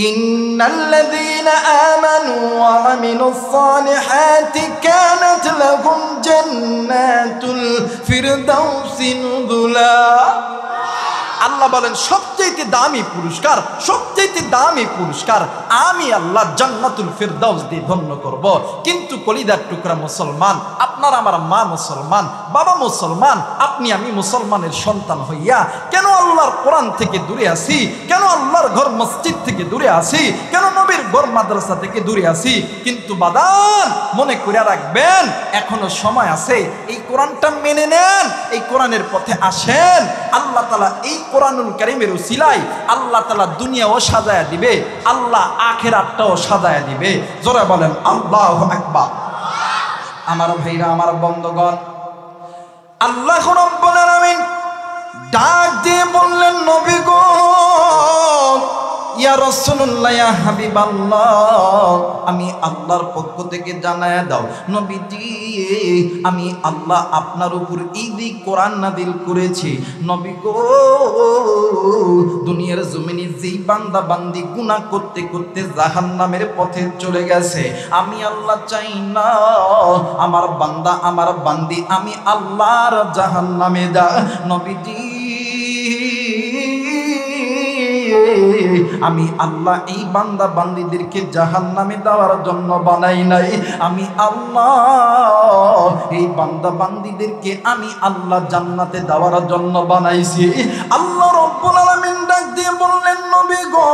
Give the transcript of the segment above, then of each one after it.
ইন্নাল্লাযীনা আমানু ওয়া আমিলুস সালিহাতি কানাত লাহুম জান্নাতুল ফিরদাউসি নুজুলা। আল্লাহ বলেন সবচেয়ে দামি পুরস্কার, সবচেয়ে দামি পুরস্কার আমি আল্লাহ জান্নাতুল ফিরদাউস দিয়ে ধন্য করব। কিন্তু কলিজার টুকরা মুসলমান, আপনার আমার মা মুসলমান, বাবা মুসলমান, আপনি আমি মুসলমানের সন্তান হইয়া কেন আল্লাহর কোরআন থেকে দূরে আসি? কেন আল্লাহর ঘর মসজিদ থেকে দূরে আসি? কেন নবীর ঘর মাদ্রাসা থেকে দূরে আসি? কিন্তু বাদান মনে করে রাখবেন এখনো সময় আছে। এই কোরআনটা মেনে নেন, এই কোরআনের পথে আসেন। আল্লাহ তাআলা এই কোরআনুল কারীমের উসিলায় আল্লাহ তাআলা দুনিয়াও সাজায়া দিবে, আল্লাহ আখিরাতটাও সাজায়া দিবে। জোরে বলেন আল্লাহু আকবার। আমার ভাইরা, আমার বন্ধুগণ, আল্লাহ রাব্বুল আলামিন ডাক দিয়ে বললেন, নবী গো, ইয়া রাসূলুল্লাহ, ইয়া হাবিবাল্লাহ, আমি আল্লাহর পক্ষ থেকে জানায়া দাও নবীজি, আমি আল্লাহ আপনার উপর এই কোরআন নাযিল করেছি। নবী গো, দুনিয়ার জমিনে যেই বান্দা বান্দি গুনাহ করতে করতে জাহান্নামের পথে চলে গেছে, আমি আল্লাহ চাই না আমার বান্দা আমার বান্দি আমি আল্লাহর জাহান্নামে যা। নবীজি, আমি আল্লাহ এই বান্দা বান্দীদেরকে জাহান্নামে দেওয়ার জন্য বানাই নাই, আমি আল্লাহ এই বান্দা বান্দীদেরকে আমি আল্লাহ জান্নাতে দেওয়ার জন্য বানাইছি। আল্লাহ রাব্বুল আলামিন ডাক দিয়ে বললেন, নবী গো,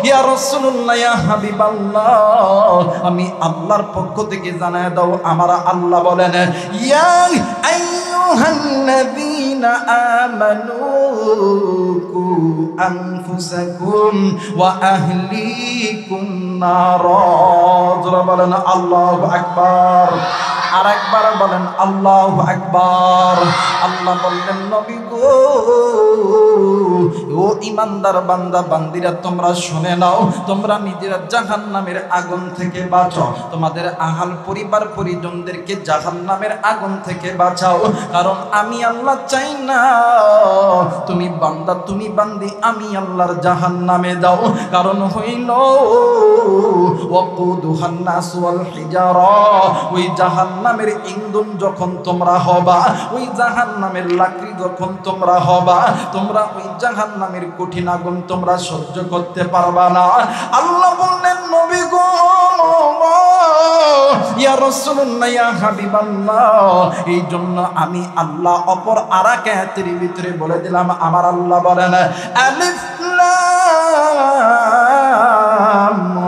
ইয়া রাসূলুল্লাহ, ইয়া হাবিবাল্লাহ, আমি আল্লাহর পক্ষ থেকে জানায় দাও আমার আল্লাহ বলেন, ইয়া আইয়ুহাল্লাযীনা আমানু কু আনফুসাকুম ওয়া আহলিকুম নারা। জোরে বলেন আল্লাহু আকবার। আর একবার বলেন আল্লাহু আকবার। আল্লাহ বললেন, নবী গো, ও ইমানদার বান্দা বান্দিরা, তোমরা শুনে নাও, তোমরা নিজেরা জাহান্নামের আগুন থেকে বাঁচাও, তোমাদের আহাল পরিবার পরিজনদেরকে জাহান্নামের আগুন থেকে বাঁচাও। কারণ আমি আল্লাহ চাই না তুমি বান্দা তুমি বান্দি আমি আল্লাহর জাহান্নামে দাও। কারণ হইল ওয়াকুদুহান নাস ওয়াল হিজারা, ওই জাহান্নামের ইন্ধন যখন তোমরা হবা, ওই জাহান্নামের লাকড়ি যখন তোমরা হবা, তোমরা ওই জাহান্নামের কঠিন আগুন তোমরা সহ্য করতে পারবা না। আল্লাহ বললেন, নবী গো, ইয়া রাসূলুল্লাহ, ইয়া হাবিবাল্লাহ, এই জন্য আমি আল্লাহ অপর আরেক আয়াতের ভিতরে বলে দিলাম, আমার আল্লাহ বলেন, আলিফ লাম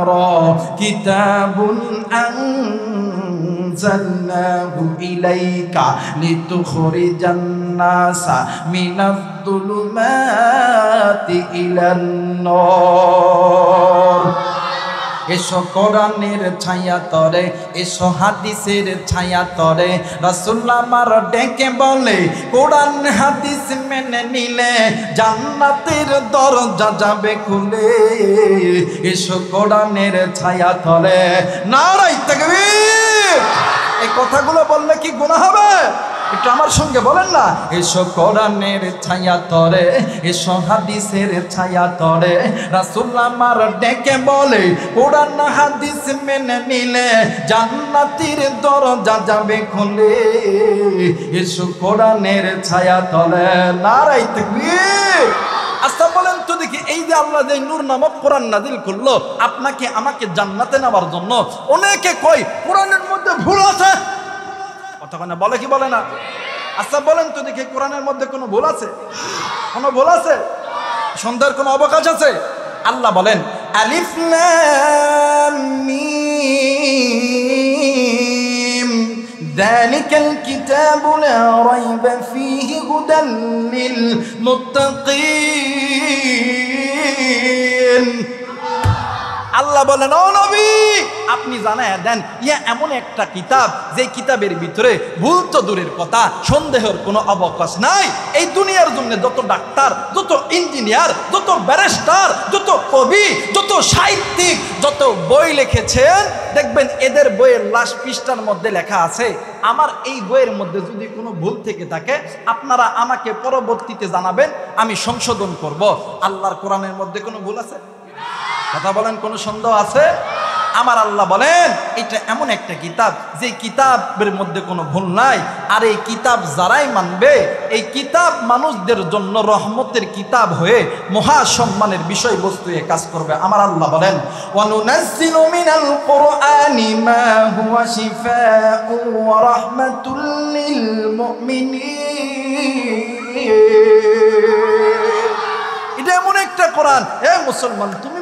রা কিতাবুন আনজালনাহু ইলাইকা লিতুখরিজান নাসা মিনাজ যুলুমাতি ইলান নূর। এসো কোরআনের ছায়া তরে, এসো হাদিসের ছায়া তরে। রাসূলুল্লাহ আমার ডেকে বলে, কোরআন হাদিস মেনে নিলে জান্নাতের দরজা যাবে খুলে। এসো কোরআনের ছায়া তরে। নারায়ে তাকবীর। এই কথাগুলো বললে কি গুনাহ হবে? একটু আমার সঙ্গে বলেন না, এসো কোরআনের ছায়া তরে, এসো হাদিসের ছায়া তরে। রাসূলুল্লাহ আমার ডেকে বলে, কোরআন হাদিস মেনে নিলে জান্নাতের দরজা যাবে খুলে। এসো কোরআনের ছায়া তরে। নারায়ে তাকবীর। আচ্ছা বলেন তো দেখি, এই যে আল্লাহ যে নূর নামক কোরআন নাযিল করলো আপনাকে আমাকে জান্নাতে নেওয়ার জন্য, অনেকে কয় কোরআনের মধ্যে ভুল আছে। কথা বলে কি বলে না? আচ্ছা বলেন তো দেখি, কোরআনের মধ্যে কোনো ভুল আছে? কোনো ভুল আছে? সন্দেহের কোনো অবকাশ আছে? আল্লাহ বলেন, আলিফ লাম মিম যালিকাল কিতাবু লা রাইবা ফীহি হুদাল লিল মুত্তাকিন। আল্লাহ বলেন, ও নবী, আপনি জানায়া দেন, ইয়া এমন একটা কিতাব যে কিতাবের ভিতরে ভুল তো দূরের কথা, সন্দেহের কোনো অবকাশ নাই। এই দুনিয়ার জন্য যত ডাক্তার, যত ইঞ্জিনিয়ার, যত ব্যারিস্টার, যত কবি, যত সাহিত্যিক, যত বই লিখেছেন, দেখবেন এদের বইয়ের লাস্ট পৃষ্ঠার মধ্যে লেখা আছে, আমার এই বইয়ের মধ্যে যদি কোনো ভুল থেকে থাকে আপনারা আমাকে পরবর্তীতে জানাবেন, আমি সংশোধন করব। আল্লাহর কোরআনের মধ্যে কোনো ভুল আছে? কথা বলেন, কোনো সন্দেহ আছে? আমার আল্লাহ বলেন এটা এমন একটা কিতাব যে কিতাবের মধ্যে কোনো ভুল নাই। আর এই কিতাব যারাই মানবে, এই কিতাব মানুষদের জন্য রহমতের কিতাব হয়ে মহা সম্মানের বিষয়বস্তু এ কাজ করবে। আমার আল্লাহ বলেন ওয়ানুনাজ্জিলু মিনাল কুরআনি মা হুয়া শিফাউ ওয়া রাহমাতুল লিল মুমিনিন। এটা এমন একটা কোরআন, হে মুসলমান তুমি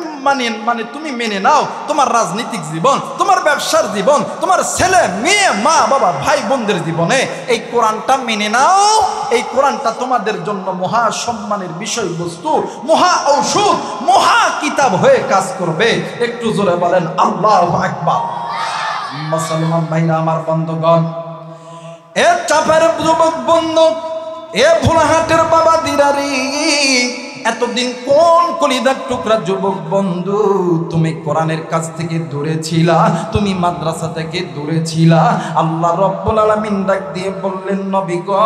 তুমি মেনে নাও, তোমার রাজনৈতিক জীবন, তোমার ব্যবসার জীবন, তোমার ছেলে মেয়ে মা বাবা ভাই বোনদের জীবনে এই কোরআনটা মেনে নাও। এই কোরআনটা তোমাদের জন্য মহা সম্মানের বিষয়বস্তু, মহা ঔষধ, মহা কিতাব হয়ে কাজ করবে। একটু জোরে বলেন আল্লাহু আকবার। মুসলমান ভাইরা আমার বন্ধুগণ, এ চাপের যুবক বন্ধু, এ ভোলাহাটের বাবা দিরারি, এতদিন কোন কলিদার টুকরা যুবক বন্ধু তুমি কোরআনের কাছ থেকে দূরে ছিলা, তুমি মাদ্রাসা থেকে দূরে ছিলা। আল্লাহ রব্বুল আলামিন ডাক দিয়ে বললেন নবী গো,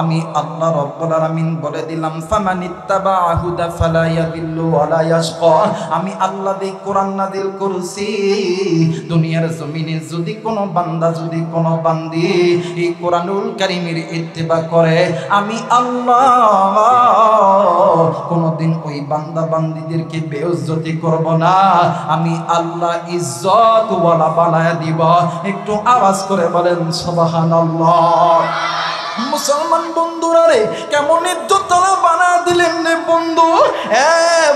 আমি আল্লাহ রব্বুল আলামিন বলে দিলাম ফামানিত্তাবা হুদা ফালা ইয়াদিল্লু ওয়ালা ইয়াশকা। আমি আল্লাহ এই কোরআন নাযিল করছি, দুনিয়ার জমিনে যদি কোনো বান্দা, যদি কোনো বান্দি এই কোরআনুল কারীমের ইত্তেবা করে, আমি আল্লাহ কোনদিন ওই বান্দা বান্দিদেরকে বেইজ্জতি করব না। আমি আল্লাহ ইজ্জত ওয়ালা বানায়া দিব। একটু আওয়াজ করে বলেন সুবহানাল্লাহ। মুসলমান বন্ধুরা রে, কেমন ইজ্জত বানা দিলেন রে বন্ধু।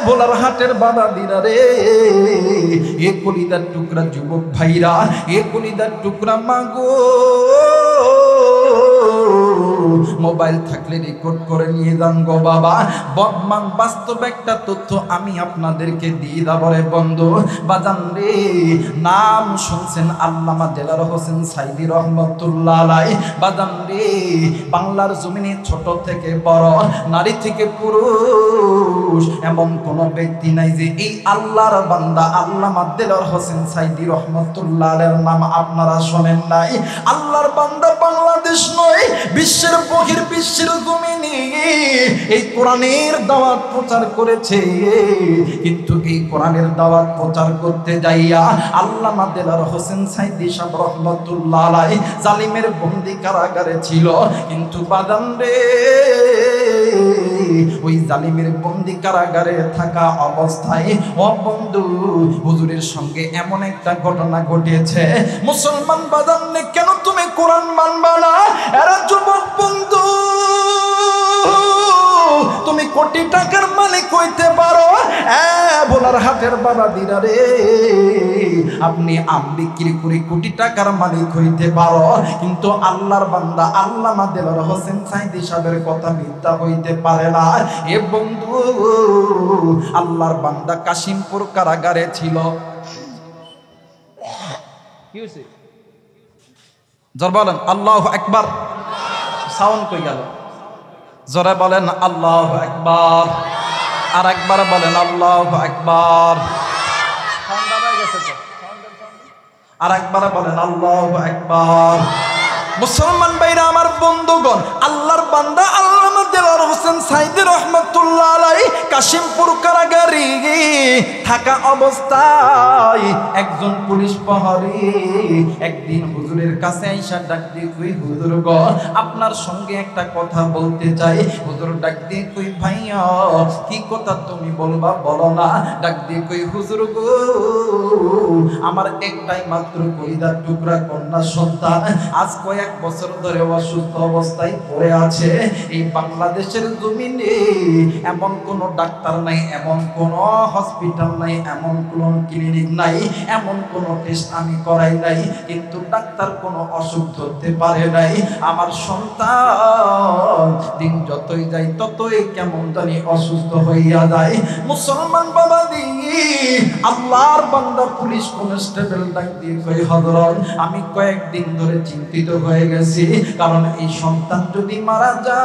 ভোলার হাটের বাবা দিরা রে, এ কলিদার টুকরা যুবক ভাইরা, এ কলিদার টুকরা মাগো, মোবাইল থাকলে রেকর্ড করে নিয়ে যান গো বাবা। বদমান বাস্তব একটা তথ্য আমি আপনাদেরকে দিয়ে দেব রে বন্ধু। বাজান রে, নাম শুনছেন আল্লামা দেলার হোসেন সাইদি রহমতুল্লাহ আলাইহি। বাজান রে, বাংলার জমিনে ছোট থেকে বড়, নারী থেকে পুরুষ এমন কোন ব্যক্তি নাই যে এই আল্লাহর বান্দা আল্লামা দেলার হোসেন সাইদি রহমতুল্লাহ আলাইহির নাম আপনারা শোনেন নাই। আল্লাহর বান্দা বাংলাদেশ নয়, বিশ্বের বহির্বিশ্বের জমিনে এই কোরআনের দাওয়াত প্রচার করেছে। কিন্তু এই কোরআনের দাওয়াত প্রচার করতে যাইয়া আল্লামা দেলার হোসেন সাইদি সাহেব রহমতুল্লাহ আলাইহি জালিমের বন্দি কারাগারে ছিল। কিন্তু বাদাম রে, ওই জালিমের বন্দি কারাগারে থাকা অবস্থায় ও বন্ধু, হুজুরের সঙ্গে এমন একটা ঘটনা ঘটেছে। মুসলমান বাদাম রে, কেন তুমি কোরআন মানবা না? এরা যুবক বন্ধু, তুমি কোটি টাকার মালিক হইতে পারো, ভোলার হাটের বাবা দিরা রে, আপনি আম বিক্রি করে কোটি টাকার মালিক হইতে পারো, কিন্তু আল্লাহর বান্দা আল্লামা দেলার হোসেন সাইদি সাহেবের কথা মিথ্যা হইতে পারে না। এ বন্ধু, আল্লাহর বান্দা কাশিমপুর কারাগারে ছিল। কি হয়েছে? জোরে বলেন আল্লাহু আকবার। সাউন্ড কই গেল? জোরে বলেন আল্লাহু আকবার। আর একবার বলেন আল্লাহু আকবার। ঠান্ডা হয়ে গেছে তো, আর একবার বলেন আল্লাহু আকবার। মুসলমান ভাইরা আমার বন্ধুগণ, আল্লাহর বান্দা আল্লামা দেলার হোসেন সাইদি রহমতুল্লাহ আলাইহি কাশিমপুর কারাগারে থাকা অবস্থায় একজন পুলিশ প্রহরী একদিন হুজুরের কাছে আইসা ডাক দিয়ে কই, হুজুর গো, আপনার সঙ্গে একটা কথা বলতে চাই। হুজুর ডাক দিয়ে কই, ভাইয়া কি কথা তুমি বলবা, বলো না। ডাক দিয়ে কই, হুজুর গো, আমার একটাই মাত্র কলিজার টুকরা কন্যা সন্তান আজ কয়েক বছর ধরে অসুস্থ অবস্থায় পড়ে আছে। এই বাংলাদেশের জমিনে এমন কোন ডাক্তার নাই, এমন কোন হসপিটাল নাই, এমন কোন ক্লিনিক নাই, এমন কোন টেস্ট আমি করাই নাই, কিন্তু ডাক্তার কোনো অসুখ ধরতে পারে নাই। আমার সন্তান দিন যতই যায় ততই কেমন জানি অসুস্থ হইয়া যায়। মুসলমান বাবা দি, আল্লাহর বান্দা পুলিশ কনস্টেবল ডাক দিয়ে কই, হযরত আমি কয়েকদিন ধরে চিন্তিত হয়ে গেছি, কারণ এই সন্তান যদি মারা যায়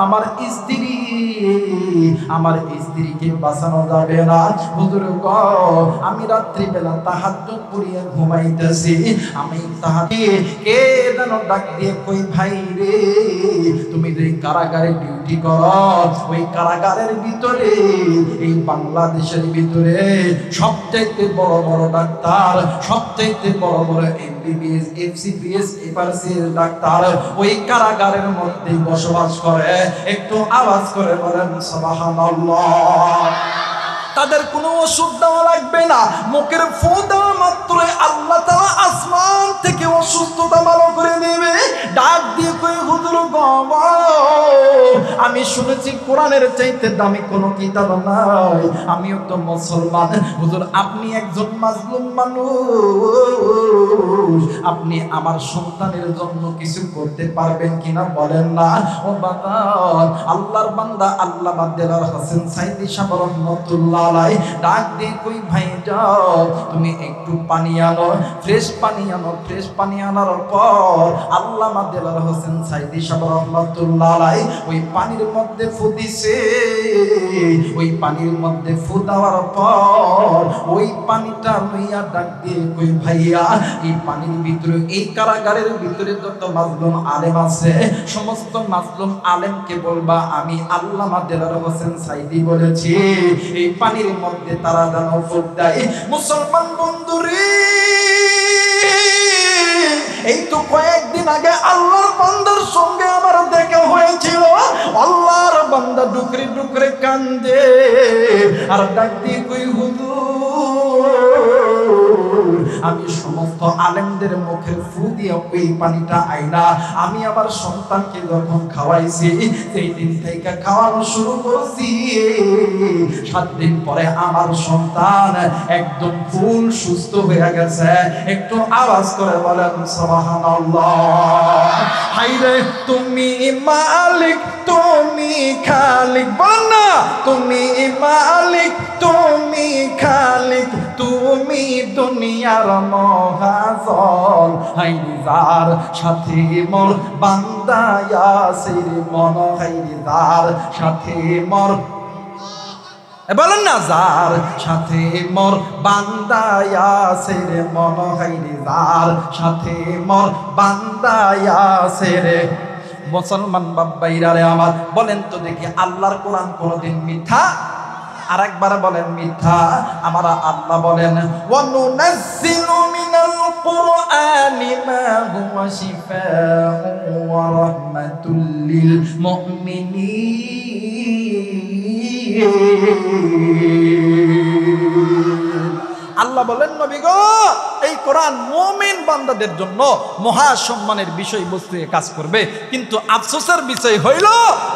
আমার স্ত্রী আমার স্ত্রীকে বাঁচানো যাবে না। হুজুর গো, আমি রাত্রিবেলা তাহাজ্জুদ পড়িয়া ঘুমাইতেছি, আমি কে যেন ডাক দিয়ে কই, ভাই রে তুমি যে কারাগারে ডিউটি করো, ওই কারাগারের ভিতরে এই বাংলাদেশের ভিতরে সবচাইতে বড় বড় ডাক্তার, সবচাইতে বড় বড় এমবিবিএস, এফসিপিএস, এফআরসিএস ডাক্তার ওই কারাগারের মধ্যে বসবাস করে। একটু আওয়াজ করে বলেন সুবহানাল্লাহ। তাদের কোনো ওষুধ দেওয়া লাগবে না, মুখের ফু দেওয়া মাত্রই আল্লাহ তাআলা আসমান থেকে অসুস্থতা ভালো করে দেবে। ডাক দিয়ে কই, হুজুর গো, আমি শুনেছি কোরআনের চাইতে দামি কোনো কিতাব নাই, আমিও তো মুসলমান। হুজুর আপনি একজন মাজলুম মানুষ, আপনি আমার সন্তানের জন্য কিছু করতে পারবেন কিনা বলেন না। ও বাবা, আল্লাহর বান্দা আল্লামা দেলাওয়ার হোসেন সাইদি সাহেব রহমাতুল্লাহ আলাই ডাক দিয়ে কই, ভাই যাও তুমি একটু পানি আনো, ফ্রেশ পানি আনো। ফ্রেশ পানি আনার পর আল্লামা দেলাওয়ার হোসেন সাইদি সাহেব রহমাতুল্লাহ আলাই ওই পানির মধ্যে ফু দিছে। ওই পানির মধ্যে ফু দেওয়ার পর ওই পানিটা লইয়া ডাক দিয়ে কই, ভাইয়া এই পানির ভিতরে, এই কারাগারের ভিতরে যত মাজলুম আলেম আছে, সমস্ত মাজলুম আলেমকে বলবা আমি আল্লামা দেলাওয়ার হোসেন সাইদি বলেছি এই পানির মধ্যে তারা যেন ফুট দেয়। মুসলমান বন্ধুরে, এই তো কয়েকদিন আগে আল্লাহর বান্দার সঙ্গে আমার দেখা হয়েছিল। আল্লাহর বান্দা ডুকরে ডুকরে কান্দে আর ডাক দিয়ে কই, হুজুর আমি সমস্ত আলেমদের মুখে ফু দিয়ে ওই পানিটা আইনা আমি আমার সন্তানকে যখন খাওয়াইছি, সেই দিন থেকে খাওয়ানো শুরু করছি, 7 দিন পরে আমার সন্তান একদম ফুল সুস্থ হয়ে গেছে। একটু আওয়াজ করে বলেন সুবহানাল্লাহ। হায়রে তুমি মালিক, তুমি খালিক, বলেন না তুমি মালিক, তুমি খালিক, তুমি দুনিয়ার মহাজন। হায়রে যার সাথে মোর বান্দা ইয়াসির মন, হায়রে যার সাথে মোর, বলেন না যার সাথে মোর বান্দা ইয়াসির মন, হায়রে যার সাথে মোর বান্দা ইয়াসির। মুসলমান বাবাইরা রে আমার, বলেন তো দেখি আল্লাহর কোরআন কোনদিন মিথ্যা? আরেকবার বলেন মিথ্যা? আমার আল্লাহ বলেন, ওয়া নুনাজ্জিলু মিনাল কুরআনি মা হুয়া শিফাউন ওয়া রাহমাতুল লিল মুমিনিন। আল্লাহ বলেন, নবী গো এই কোরআন মুমিন বান্দাদের জন্য মহা সম্মানের বিষয়বস্তু কাজ করবে। কিন্তু আফসোসের বিষয় হইল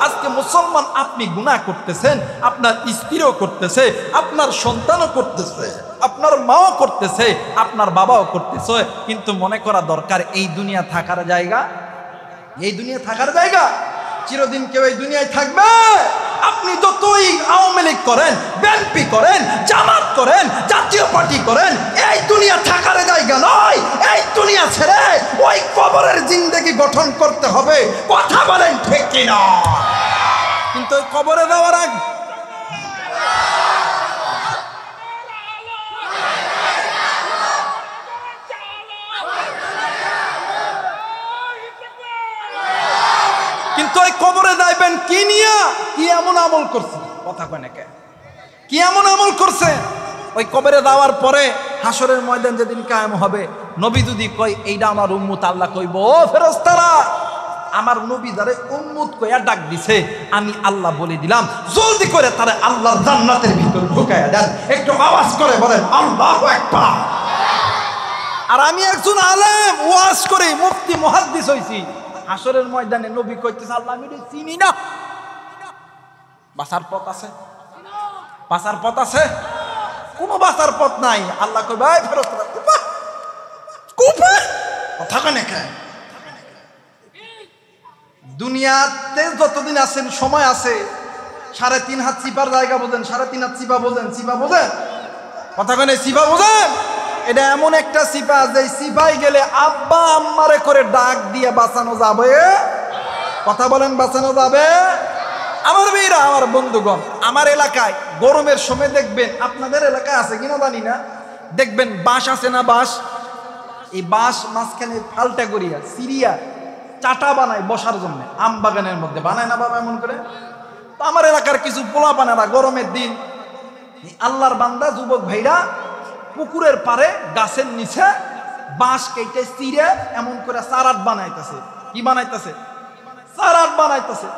আজকে মুসলমান আপনি গুনাহ করতেছেন, আপনার স্ত্রীও করতেছে, আপনার সন্তানও করতেছে, আপনার মাও করতেছে, আপনার বাবাও করতেছে, কিন্তু মনে করা দরকার এই দুনিয়া থাকার জায়গা, এই দুনিয়া থাকার জায়গা চিরদিন কেউ এই দুনিয়ায় থাকবে? আপনি যতই আওয়ামী লীগ করেন, বিএনপি করেন, জামাত করেন, জাতীয় পার্টি করেন, এই দুনিয়া থাকার জায়গা নয়। এই দুনিয়া ছেড়ে ওই কবরের জিন্দেগি গঠন করতে হবে। কথা বলেন ঠিক কিনা? কিন্তু ওই কবরে যাওয়ার আগে কিন্তু ওই কবরে যাইবেন কি নিয়া? কি এমন আমল করছে? কথা কয় না কে? কি এমন আমল করছে? ওই কবরে যাওয়ার পরে হাসরের ময়দান যেদিন কায়েম হবে, নবী যদি কয় এইটা আমার উম্মত, আল্লাহ কইব, ও ফেরেশতারা আমার নবী যারে উম্মত কইয়া ডাক দিছে, আমি আল্লাহ বলে দিলাম জলদি করে তারে আল্লাহর জান্নাতের ভিতর ঢুকায়া দেন। একটু আওয়াজ করে বলেন আল্লাহু আকবার। আর আমি একজন আলেম, ওয়াজ করে মুফতি মুহাদ্দিস হইছি, হাসরের ময়দানে নবী কইতেছে আল্লাহ আমি চিনি না, বাঁচার পথ আছে? বাঁচার পথ আছে? কোনো বাঁচার পথ নাই। আল্লাহ কই ভাই ফেরেশতারা কুপা কুপা, কথা কয় না কে? দুনিয়াতে যতদিন আছেন সময় আছে, 3.5 হাত চিপার জায়গা বোঝেন, 3.5 হাত চিপা বোঝেন, চিপা বোঝেন? কথা কয় না? চিপা বোঝেন? এটা এমন একটা সিপা যে সিপাই গেলে আব্বা আম্মারে করে ডাক দিয়ে বাঁচানো যাবে। কথা বলেন বাঁচানো যাবে? আমার ভাইরা, আমার বন্ধুগণ, আমার এলাকায় গরমের সময় দেখবেন, আপনাদের এলাকায় আছে কিনা জানি না, দেখবেন বাঁশ আছে না, বাঁশ, এই বাঁশ মাঝখানে ফালটা করিয়া সিরিয়া চাটা বানায় বসার জন্য, আম বাগানের মধ্যে বানায় না বাবা এমন করে। তো আমার এলাকার কিছু পোলা পানেরা গরমের দিন আল্লাহর বান্দা যুবক ভাইরা পুকুরের পারে গাছের নিচে বাঁশ কেটে চিরে এমন করে চারাট বানাইতেছে। কি বানাইতেছে? চারাট বানাইতেছে।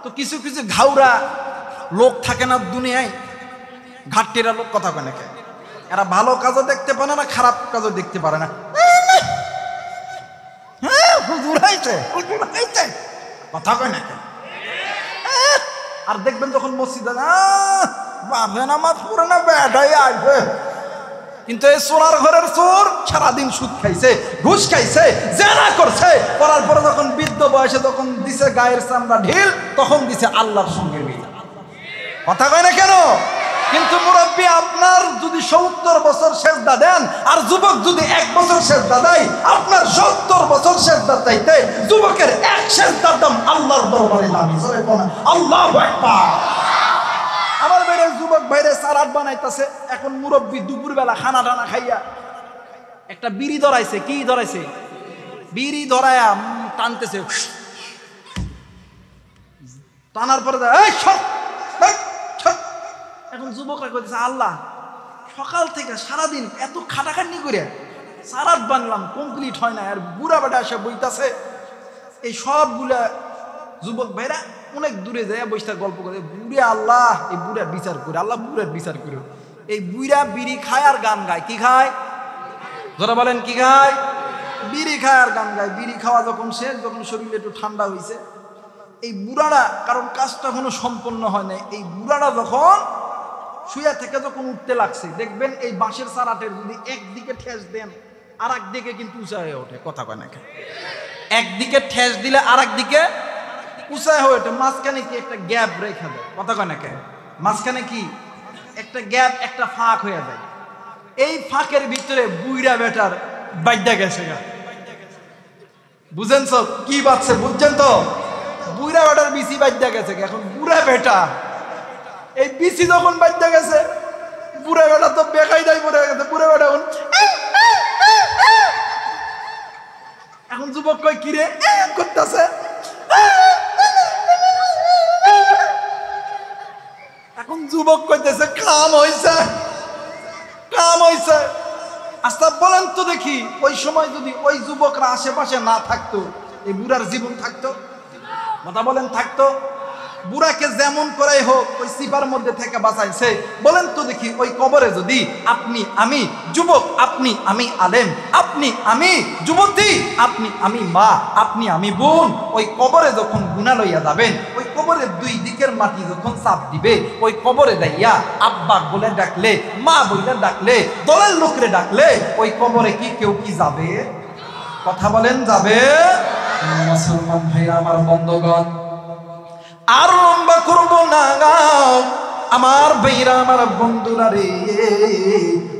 তো কিছু কিছু ঘাউরা লোক থাকে না দুনিয়ায়, ঘাটটিরা লোক, কথা কয় না, এরা ভালো কাজও দেখতে পারে না, খারাপ কাজও দেখতে পারে না। হুজুর আইছে, হুজুর আইছে, কথা কয় না। আর দেখবেন যখন মসজিদে বাপে নামাজ পড়ে না, বেটাই আসবে, কিন্তু এই চোরার ঘরের চোর সারাদিন সুদ খাইছে, ঘুষ খাইছে, জেনা করছে, করার পরে যখন বৃদ্ধ বয়সে যখন দিছে গায়ের চামড়া ঢিল, তখন দিছে আল্লাহর সঙ্গে মিলা। কথা কয় না কেন? কিন্তু মুরব্বী, আপনার যদি 70 বছর সেজদা দেন আর যুবক যদি 1 বছর সেজদা দেয়, আপনার 70 বছর সেজদা চাইতে যুবকের 1 সেজদার দাম আল্লাহর দরবারে দামি। আল্লাহু আকবার। আমার বাইরে যুবক বাইরে সালাদ বানাইতেছে। এখন মুরব্বী দুপুরবেলা খানা টানা খাইয়া একটা বিড়ি ধরাইছে। কি ধরাইছে? বিড়ি ধরায়া টানতেছে, টানার পরে এখন যুবকরা কইতেছে, আল্লাহ, সকাল থেকে সারাদিন এত খাটাখাটনি করে সারাত বানলাম, কমপ্লিট হয় না, আর বুড়া বেটা এসে বইতাছে। এই সবগুলা যুবক ভাইরা অনেক দূরে যায় বসে গল্প করে, বুড়ে আল্লাহ, এই বুড়ার বিচার করে, আল্লাহ বুড়ার বিচার করে। এই বুড়া বিড়ি খায় আর গান গায়। কি খায়? যারা বলেন কি খায়? বিড়ি খায় আর গান গায়। বিড়ি খাওয়া যখন শেষ, যখন শরীরে একটু ঠান্ডা হয়েছে, এই বুড়ারা, কারণ কাজটা এখনো সম্পন্ন হয় নাই, এই বুড়ারা যখন শুয়া থেকে যখন উঠতে লাগছে, দেখবেন এই বাঁশের চারাটের যদি একদিকে ঠেস দেন আর একদিকে কিন্তু উঁচা হয়ে ওঠে। কথা কয় না? একদিকে ঠেস দিলে আর একদিকে উঁচা হয়ে ওঠে। মাঝখানে কি একটা গ্যাপ রেখা দেয়। কথা কয় না? মাঝখানে কি একটা গ্যাপ, একটা ফাঁক হয়ে যায়। এই ফাঁকের ভিতরে বুইরা বেটার বাইদ্যা গেছে। বুঝেন তো কি বাচ্চা? বুঝছেন তো? বুইরা বেটার বিসি বাইদ্যা গেছে। এখন বুড়া বেটা এই বিসি যখন বাইদ্যা গেছে, বুড়া বেটা তো বেকাই দায় পড়ে গেছে। বুড়া বেটা এখন যুবক কয়, কিরে করতেছে? এখন যুবক কইতেছে, কাম হইছে, কাম হইছে। আচ্ছা বলেন তো দেখি, ওই সময় যদি ওই যুবকরা আশেপাশে না থাকতো, এই বুড়ার জীবন থাকতো? কথা বলেন, থাকতো? বুড়াকে যেমন করাই হোক ওই সিপার মধ্যে থেকে বাঁচাইছে। বলেন তো দেখি, ওই কবরে যদি আপনি আমি যুবক, আপনি আমি আলেম, আপনি আমি যুবতী, আপনি আমি মা, আপনি আমি বোন, ওই কবরে যখন গুনাহ লইয়া যাবেন, ওই কবরের 2 দিকের মাটি যখন চাপ দিবে, ওই কবরে দাইয়া আব্বা বলে ডাকলে, মা বলে ডাকলে, দলের লোকরে ডাকলে, ওই কবরে কি কেউ কি যাবে? কথা বলেন, যাবে? মুসলমান ভাইরা, আমার বন্ধুগণ, আর লম্বা করব না, আমার ভাইরা, আমার বন্ধুরা রে,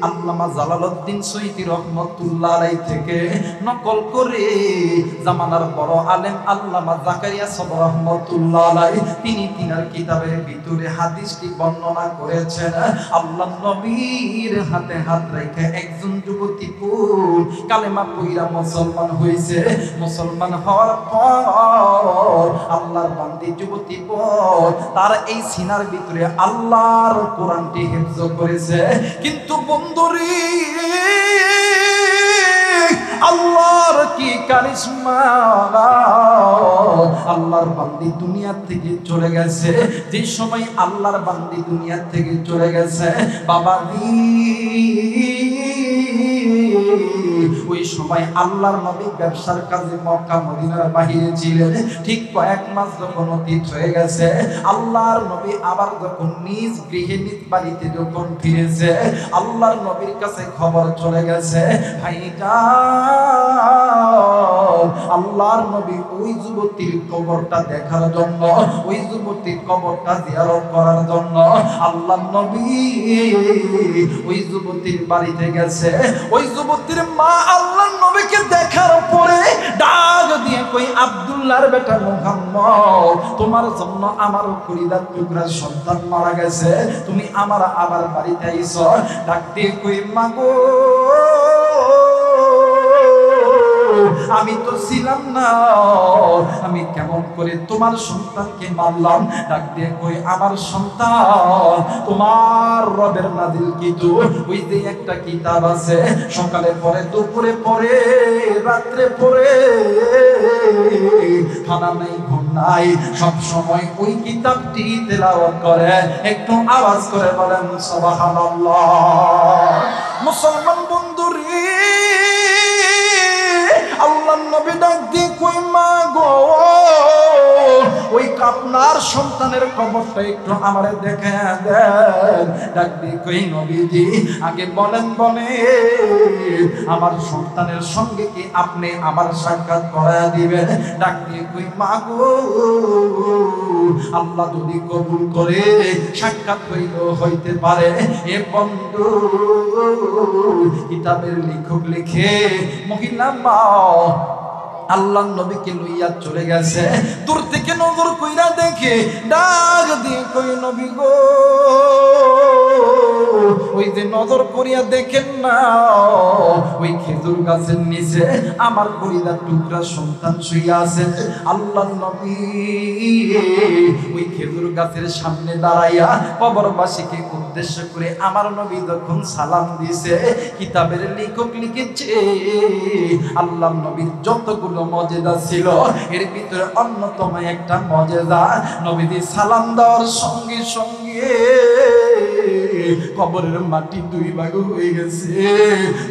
আল্লামা জালালউদ্দিন সৈয়দী রহমাতুল্লাহ আলাইহি থেকে নকল করে জামানার বড় আলেম আল্লামা জাকারিয়া সাহেব রহমাতুল্লাহ আলাইহি তিনি তিনার কিতাবের ভিতরে হাদিসটি বর্ণনা করেছেন। আল্লাহর নবীর হাতে হাত রেখে একজন যুবতী পুল কালেমা পড়া মুসলমান হয়েছে। মুসলমান হওয়ার পর আল্লাহর বান্দি যুবতী পুল তার এই সিনার ভিতরে আল্লাহর কোরআনটি হিফজ করেছে। কিন্তু বন্ধুরি, আল্লাহর কি কারিশমা! আল্লাহর বান্দি দুনিয়া থেকে চলে গেছে। যে সময় আল্লাহর বান্দি দুনিয়া থেকে চলে গেছে, বাবা ওই সময় আল্লাহর নবী ব্যবসার কাজে মক্কা মদিনার বাহিরে ছিলেন। ঠিক কয়েক মাস যখন অতীত হয়ে গেছে, আল্লাহর নবী আবার যখন নিজ গৃহে নিজ বাড়িতে যখন ফিরেছে, আল্লাহর নবীর কাছে খবর চলে গেছে, ভাইটা আল্লাহর নবী ওই যুবতীর কবরটা দেখার জন্য, ওই যুবতীর কবরটা জিয়ারত করার জন্য আল্লাহর নবী ওই যুবতীর বাড়িতে গেছে। ওই যুবতীর মা আল্লাহর নবী নবীকে দেখার পরে ডাক দিয়ে কই আব্দুল্লাহর বেটা মুহাম্মদ, তোমার জন্য আমার কলিজার টুকরা সন্তান মারা গেছে, তুমি আমার আবার বাড়িতে আইছো। ডাক দিয়ে কই মাগো আমি তো ছিলাম না, আমি কেমন করে তোমার সন্তানকে মারলাম? ডাক দিয়ে কই আমার সন্তান তোমার রবের নাজিলকৃত ওই যে একটা কিতাব আছে, সকালে পড়ে, দুপুরে পড়ে, রাত্রে পড়ে, খানা নাই ঘুম নাই, সব সময় ওই কিতাবটি তেলাওয়াত করে। একটু আওয়াজ করে বলেন সুবহানাল্লাহ। মুসলমান বন্ধুরে আল্লাহর নবী ডাক দিয়ে কই মা গো ওই আপনার সন্তানের কবরটা একটু আমারে দেখে দেন। ডাক দিয়ে কই নবীজি আগে বলেন আমার সন্তানের সঙ্গে কি আপনি আমার সাক্ষাৎ করায় দিবেন? ডাক দিয়ে কই মা গো আল্লাহ যদি কবুল করে সাক্ষাৎ হইতে পারে। এ বন্ধু কিতাবের লেখক লিখে মহিলা মা আল্লাহর নবীকে লইয়া চলে গেছে। দূর থেকে নজর কইরা দেখে ডাক দিয়ে কই নবী গো ওই যে নজর করিয়া দেখেন না ওই খেজুর গাছের নিচে আমার কলিজার টুকরা সন্তান শুইয়া আছে। আল্লাহর নবী ওই খেজুর গাছের সামনে দাঁড়াইয়া কবরবাসীকে উদ্দেশ্য করে আমার নবী যখন সালাম দিছে, কিতাবের লেখক লিখেছে আল্লাহর নবীর যতগুলো মজেদা ছিল এর ভিতরে অন্যতম একটা মজেদা, নবীজি সালাম দেওয়ার সঙ্গে সঙ্গে কবরের মাটি দুই ভাগ হয়ে গেছে।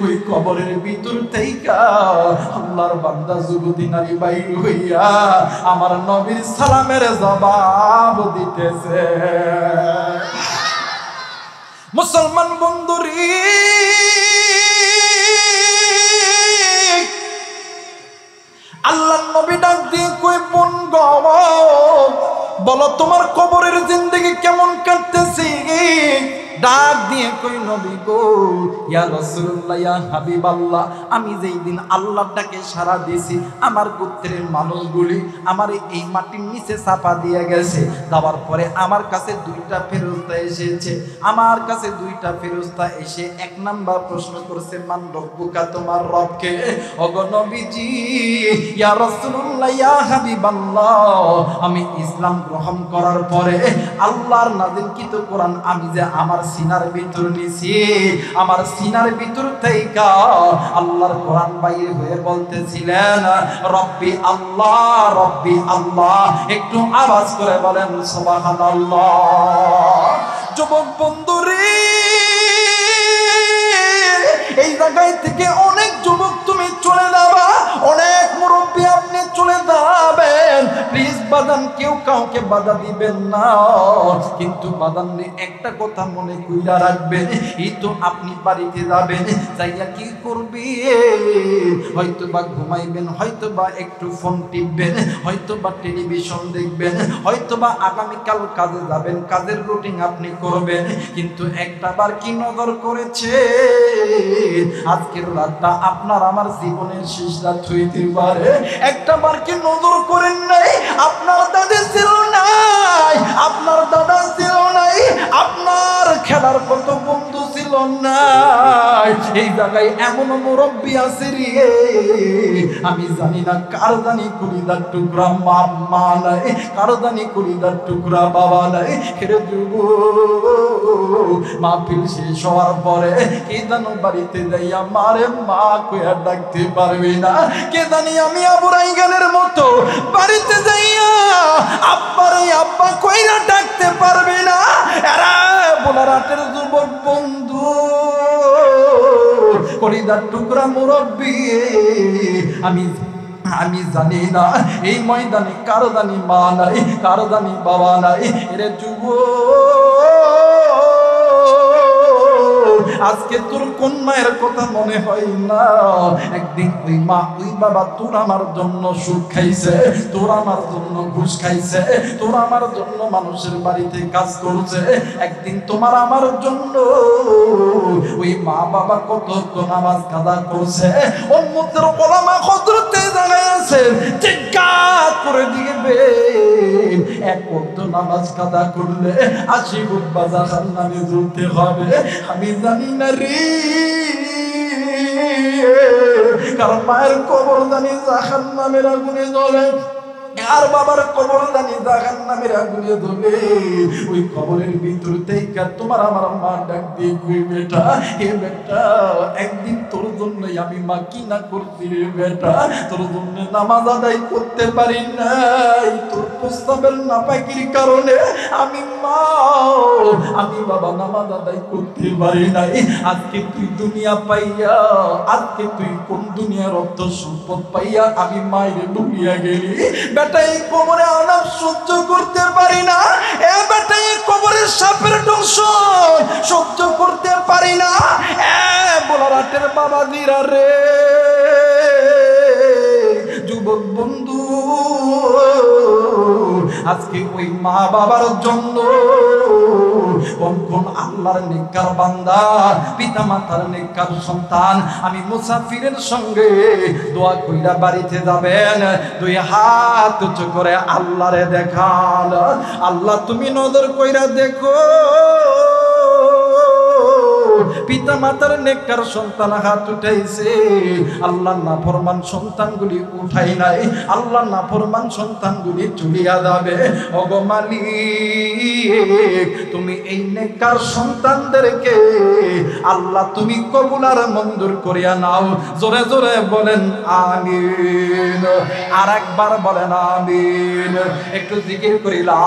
ওই কবরের ভিতর থেকে আল্লাহর বান্দা যুবতী নারী বাইর হইয়া আমার নবীর সালামের জবাব দিতেছে। মুসলমান বন্ধুরি আল্লাহর নবী ডাক দিয়ে কই বোন গো বলো তোমার কবরের জিন্দেগি কেমন কাটতেছে? ডাক দিয়ে কই নবী গো ইয়া রাসূলুল্লাহ ইয়া হাবিবাল্লাহ আমি যেই দিন আল্লাহর ডাকে সাড়া দিয়েছি আমার গোত্রের মানুষগুলি আমার এই মাটির নিচে চাপা দিয়ে গেছে। যাওয়ার পরে আমার কাছে দুইটা ফেরেশতা এসেছে। আমার কাছে দুইটা ফেরেশতা এসে এক নাম্বার প্রশ্ন করছে মান রব্বুকা, তোমার রব কে? ওগো নবীজি ইয়া রাসূলুল্লাহ ইয়া হাবিবাল্লাহ আমি ইসলাম গ্রহণ করার পরে আল্লাহর নাযিলকৃত কোরআন আমি যে আমার সিনার ভিতর নিছি, আমার সিনার ভিতর থেকে আল্লাহর কোরআন বাইরে হয়ে বলতেছিলেন রব্বি আল্লাহ রব্বি আল্লাহ। একটু আওয়াজ করে বলেন সুবহানাল্লাহ। যুবক বন্ধুরে এই জায়গায় থেকে অনেক যুবক তুমি চলে যাবা, অনেক মুরব্বী আপনি চলে যাবেন। প্লিজ বাদান কেউ কাউকে বাধা দিবেন না, কিন্তু বাদান একটা কথা মনে কইরা রাখবেন এই তো আপনি বাড়িতে যাবেন যাইয়া কি করবেন? হয়তো বা ঘুমাইবেন, হয়তো বা একটু ফোন টিপবেন, হয়তো বা টেলিভিশন দেখবেন, হয়তো বা আগামীকাল কাজে যাবেন, কাজের রুটিন আপনি করবেন। কিন্তু একটা বার কি নজর করেছে আজকের রাতটা আপনার আমার জীবনের শেষ রাত হইতে পারে? একটা বার কি নজর করেন নাই আপনার দাদা ছিল নাই, আপনার দাদা ছিল নাই, আপনার খেলার কত বন্ধু ছিল নাই? এই জায়গায় এমন মুরব্বী আছে রে আমি জানি না কার জানি কলিজার টুকরা মা নাই, কার জানি কলিজার টুকরা বাবা নাই। হেরে যুবক মাহফিল শেষ হওয়ার পরে কে জানো বাড়িতে যাইয়া মারে মা কইয়া ডাকতে পারবি না, কে জানি আমি আবু রাইগানের মতো বাড়িতে যাইয়া আব্বারে আব্বা কইরা ডাকতে পারবি না। এরা বোলারাটের যুবক বন্ধু কলিজার টুকরা মুরব্বী আমি জানি না এই ময়দানে কারো জানি মা নাই, কারো জানি বাবা নাই। এরে যুবক আজকে তোর কোন মায়ের কথা মনে হয় না? একদিন ওই মা ওই বাবা তোর আমার জন্য সুদ খাইছে, তোর আমার জন্য ঘুষ খাইছে, তোর আমার জন্য মানুষের বাড়িতে কাজ করছে, একদিন তোমার আমার জন্য ওই মা বাবা কত নামাজ কাদা করছে। উম্মতের ওলামা হযরতে জানাইছেন জিজ্ঞাসা করে দিবেন এক ওয়াক্ত নামাজ কাদা করলে 80 গুব্বা জাহান্নামে জ্বলতে হবে। আমি জানি না রে, কারণ মায়ের কবর জানি জাহান্নামের আগুনে জ্বলে, আর বাবার কবর জানি জাহান্নামের আগুনে জ্বলে। ওই কবরের ভিতর থেকে তোমার আমার মা ডাক দিয়ে কই বেটা, এ বেটা একদিন তোর জন্যই আমি মা কি না করছি রে বেটা, তোর জন্য নামাজ আদায় করতে পারি নাই, তোর প্রস্তাবের নাপাকির কারণে আমি মা আমি বাবা নামাজ আদায় করতে পারি নাই। আজকে তুই দুনিয়া পাইয়া, আজকে তুই কোন দুনিয়ার অর্থ সম্পদ পাইয়া আমি মায়ের ডুবিয়া গেলি। বেটা এই কবরে আলাপ সহ্য করতে পারি না, এ বেটা এই কবরের সাপের দংশন সহ্য করতে পারি না। এ বোলারাটের বাবাজিরা রে, যুবক বন্ধু, আজকে ওই মা বাবার জন্য কোন কোন আল্লাহর নেককার বান্দা, পিতা মাতার নেককার সন্তান আমি মুসাফিরের সঙ্গে দোয়া কইরা বাড়িতে যাবেন, দুই হাত উঁচু করে আল্লাহরে দেখান, আল্লাহ তুমি নজর কইরা দেখো পিতা মাতার নেককার সন্তান হাত উঠাইছে, আল্লাহ নাফরমান সন্তানগুলি উঠাই নাই, আল্লাহ নাফরমান সন্তানগুলি চলিয়া যাবে। ওগো মালিক তুমি এই নেককার সন্তানদেরকে আল্লাহ তুমি কবুল আর মঞ্জুর করিয়া নাও। জোরে জোরে বলেন আমিন, আর একবার বলেন আমিন। একটু জিকির করি লা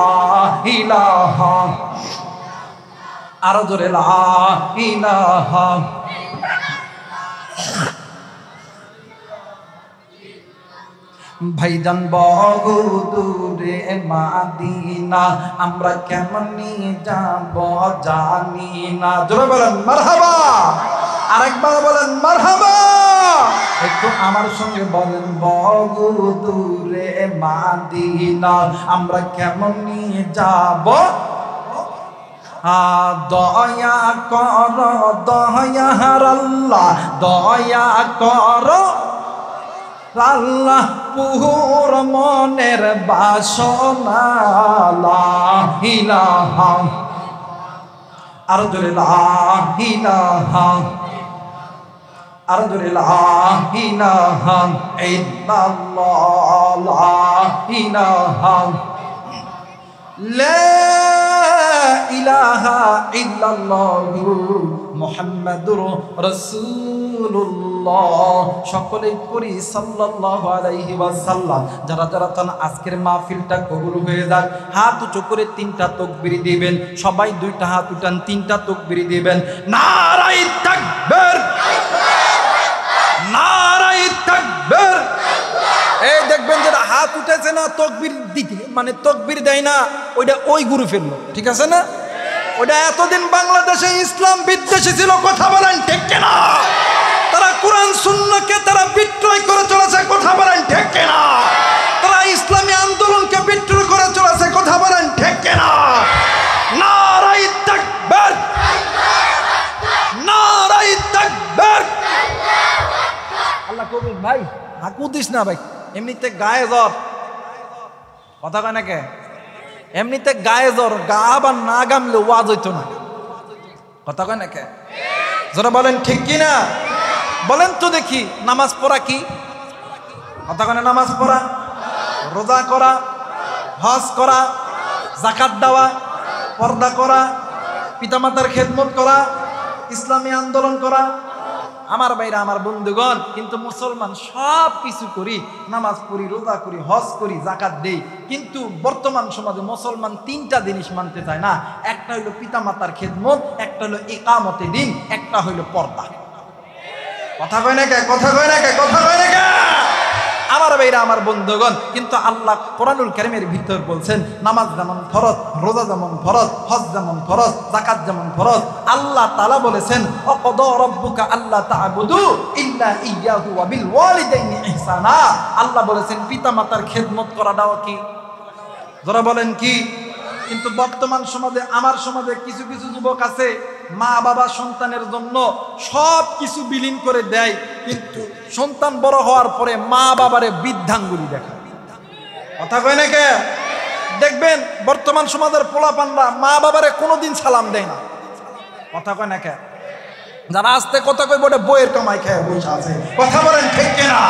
ইলাহা, আরো জোরে লা ইলাহা। ভাইজান বহু দূরে মাদিনা আমরা কেমন নিয়ে যাব জানি না। জোরে বলেন মারহাবা, আরেকবার বলেন মারহাবা। একটু আমার সঙ্গে বলেন বহু দূরে মাদিনা আমরা কেমন নিয়ে যাব। দয়া কর দয়ার আল্লাহ, দয়া কর আল্লাহ পুর মনের বাসনা লা ইলাহা, আর জোরে লা ইলাহা, আর জোরে লা ইলাহা ইল্লাল্লাহ, লা ইলাহা লা ইলাহা ইল্লাল্লাহু মুহাম্মাদুর রাসূলুল্লাহ। সকলেই পড়ি সাল্লাল্লাহু আলাইহি ওয়াসাল্লাম। যারা যারা চান আজকের মাহফিলটা কবুল হয়ে যাক, হাত উঁচু করে 3টা তাকবীর দিবেন। সবাই 2টা হাত উঠান, 3টা তাকবীর দিবেন। নারায়ে তাকবীর, নারায়ে তাকবীর। এই দেখবেন যারা হাত উঠেছে না তাকবীর দিতে মানে তাকবীর দেয় না, ওইটা ওই গুরু ফেললো, ঠিক আছে না? ওটা এতদিন বাংলাদেশে ইসলাম বিদ্বেষী ছিল, কথা বলেন ঠিক কিনা? তারা কোরআন সুন্নাহকে তারা বিক্রয় করে চলেছে, কথা বলেন ঠিক কিনা? তারা ইসলামী আন্দোলনকে বিক্রয় করে চলেছে, কথা বলেন ঠিক কিনা? নারায়ে তাকবীর, নারায়ে তাকবীর। আল্লাহ কবুল। ভাই হাকু দিস না ভাই, এমনিতে গায়ে জ্বর, কথা কয় না কে? এমনিতে গায়ে জ্বর, গা আবার না গামলে ওয়াজ হইতো না, কথা কয় না কে? যারা বলেন ঠিক কি না বলেন তো দেখি। নামাজ পড়া কি? কথা কয় না? নামাজ পড়া, রোজা করা, হজ করা, যাকাত দেওয়া, পর্দা করা, পিতামাতার খেদমত করা, ইসলামী আন্দোলন করা। আমার ভাইরা, আমার বন্ধুগণ, কিন্তু মুসলমান সব কিছু করি, নামাজ পড়ি, রোজা করি, হজ করি, যাকাত দেই, কিন্তু বর্তমান সমাজে মুসলমান 3টা জিনিস মানতে চায় না। একটা হইলো পিতামাতার খেদমত, একটা হইলো ইকামতে দিন, একটা হইলো পর্দা। কথা কয় না কে? কথা কয় না কে? কথা কয় না কে? আমার ভাইরা, আমার বন্ধুগণ, কিন্তু আল্লাহ কোরআনুল কারীমের ভিতর বলছেন নামাজ যেমন ফরজ, রোজা যেমন ফরজ, হজ যেমন ফরজ, যাকাত যেমন ফরজ। আল্লাহ তাআলা বলেছেন ওয়াকাদা রাব্বুকা আল্লা তা'বুদু ইল্লা ইয়্যাহু ওয়া বিল ওয়ালিদাইনি ইহসানা। ইহসানা। আল্লাহ বলেছেন পিতা মাতার খেদমত করাটাও কি, যারা বলেন কি। কিন্তু বর্তমান সমাজে, আমার সমাজে কিছু কিছু যুবক আছে, মা বাবা সন্তানের জন্য সব কিছু বিলীন করে দেয়, কিন্তু সন্তান বড় হওয়ার পরে মা বাবারে বৃদ্ধাঙ্গুলি দেখায়। কথা কয় না কে? দেখবেন বর্তমান সমাজের পোলাপানরা মা বাবারে কোনোদিন সালাম দেয় না। কথা কয় না কে? যারা আসতে কথা কই বলে বইয়ের কামাই খায় বসে আছে। কথা বলেন ঠিক কিনা?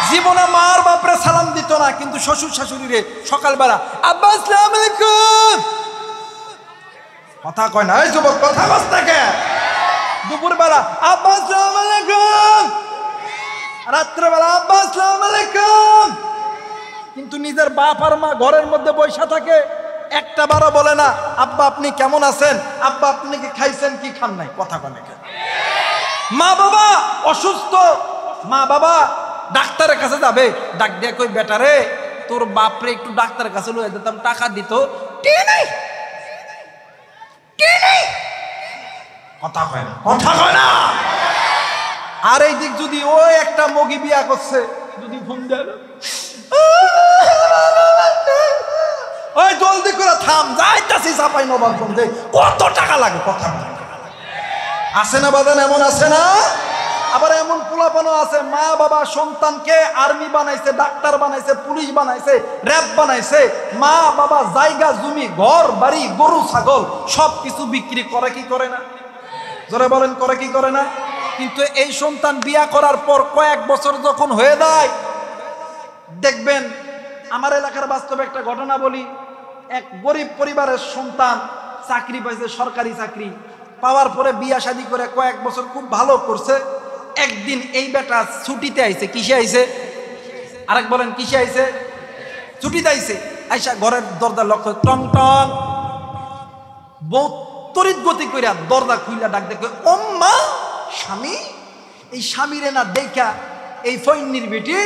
জীবনে মার বাপরে সালাম দিত না, কিন্তু শ্বশুর শাশুড়িরে সকালবেলা আব্বা আসসালামু আলাইকুম। কথা কয় না এই যুবক, কথা বস থাকে। দুপুরবেলা আব্বা আসসালামু আলাইকুম, রাত্রেবেলা আব্বা আসসালামু আলাইকুম। কিন্তু নিজের বাপ আর মা ঘরের মধ্যে বসে থাকে, একটা বারও বলে না আব্বা আপনি কেমন আছেন, আব্বা আপনি কি খাইছেন কি খান নাই। কথা কয় না। মা বাবা অসুস্থ, মা বাবা ডাক্তারের কাছে যাবে, ডাক দিয়ে কই বেটারে তোর বাপরে একটু ডাক্তারের কাছে লয়ে যেতাম, টাকা দিত, কথা কয় না, কথা কয় না। আর এই দিক যদি ওই একটা মগি বিয়া করছে, যদি ফোন দেয় ওই জলদি করে থাম, যাইতাছি চাপাই নবাব ফোন দে, কত টাকা লাগে। কথা আছে না বাদান? এমন আছে না? আবার এমন পোলাপানো আছে, মা বাবা সন্তানকে আর্মি বানাইছে, ডাক্তার বানাইছে, পুলিশ বানাইছে, র্যাব বানাইছে। মা বাবা জায়গা জমি ঘর বাড়ি গরু ছাগল সব কিছু বিক্রি করে কি করে না? জোরে বলেন করে কি করে না? কিন্তু এই সন্তান বিয়া করার পর কয়েক বছর যখন হয়ে যায়, দেখবেন আমার এলাকার বাস্তবে একটা ঘটনা বলি। এক গরিব পরিবারের সন্তান চাকরি পাইছে, সরকারি চাকরি পাওয়ার পরে বিয়া শাদী করে কয়েক বছর খুব ভালো করছে। একদিন এই বেটা ছুটিতে আইছে। কিসে আইছে? আরেক বলেন কিসে আইছে? ছুটিতে আইছে। আইসা ঘরের দরজা লক্ষ্য টং টং, বউ তড়িৎ গতি কইরা দরজা খুইলা ডাক দেখে ওম্মা স্বামী। এই স্বামীরে না দেখা এই ফইন্নির বেটি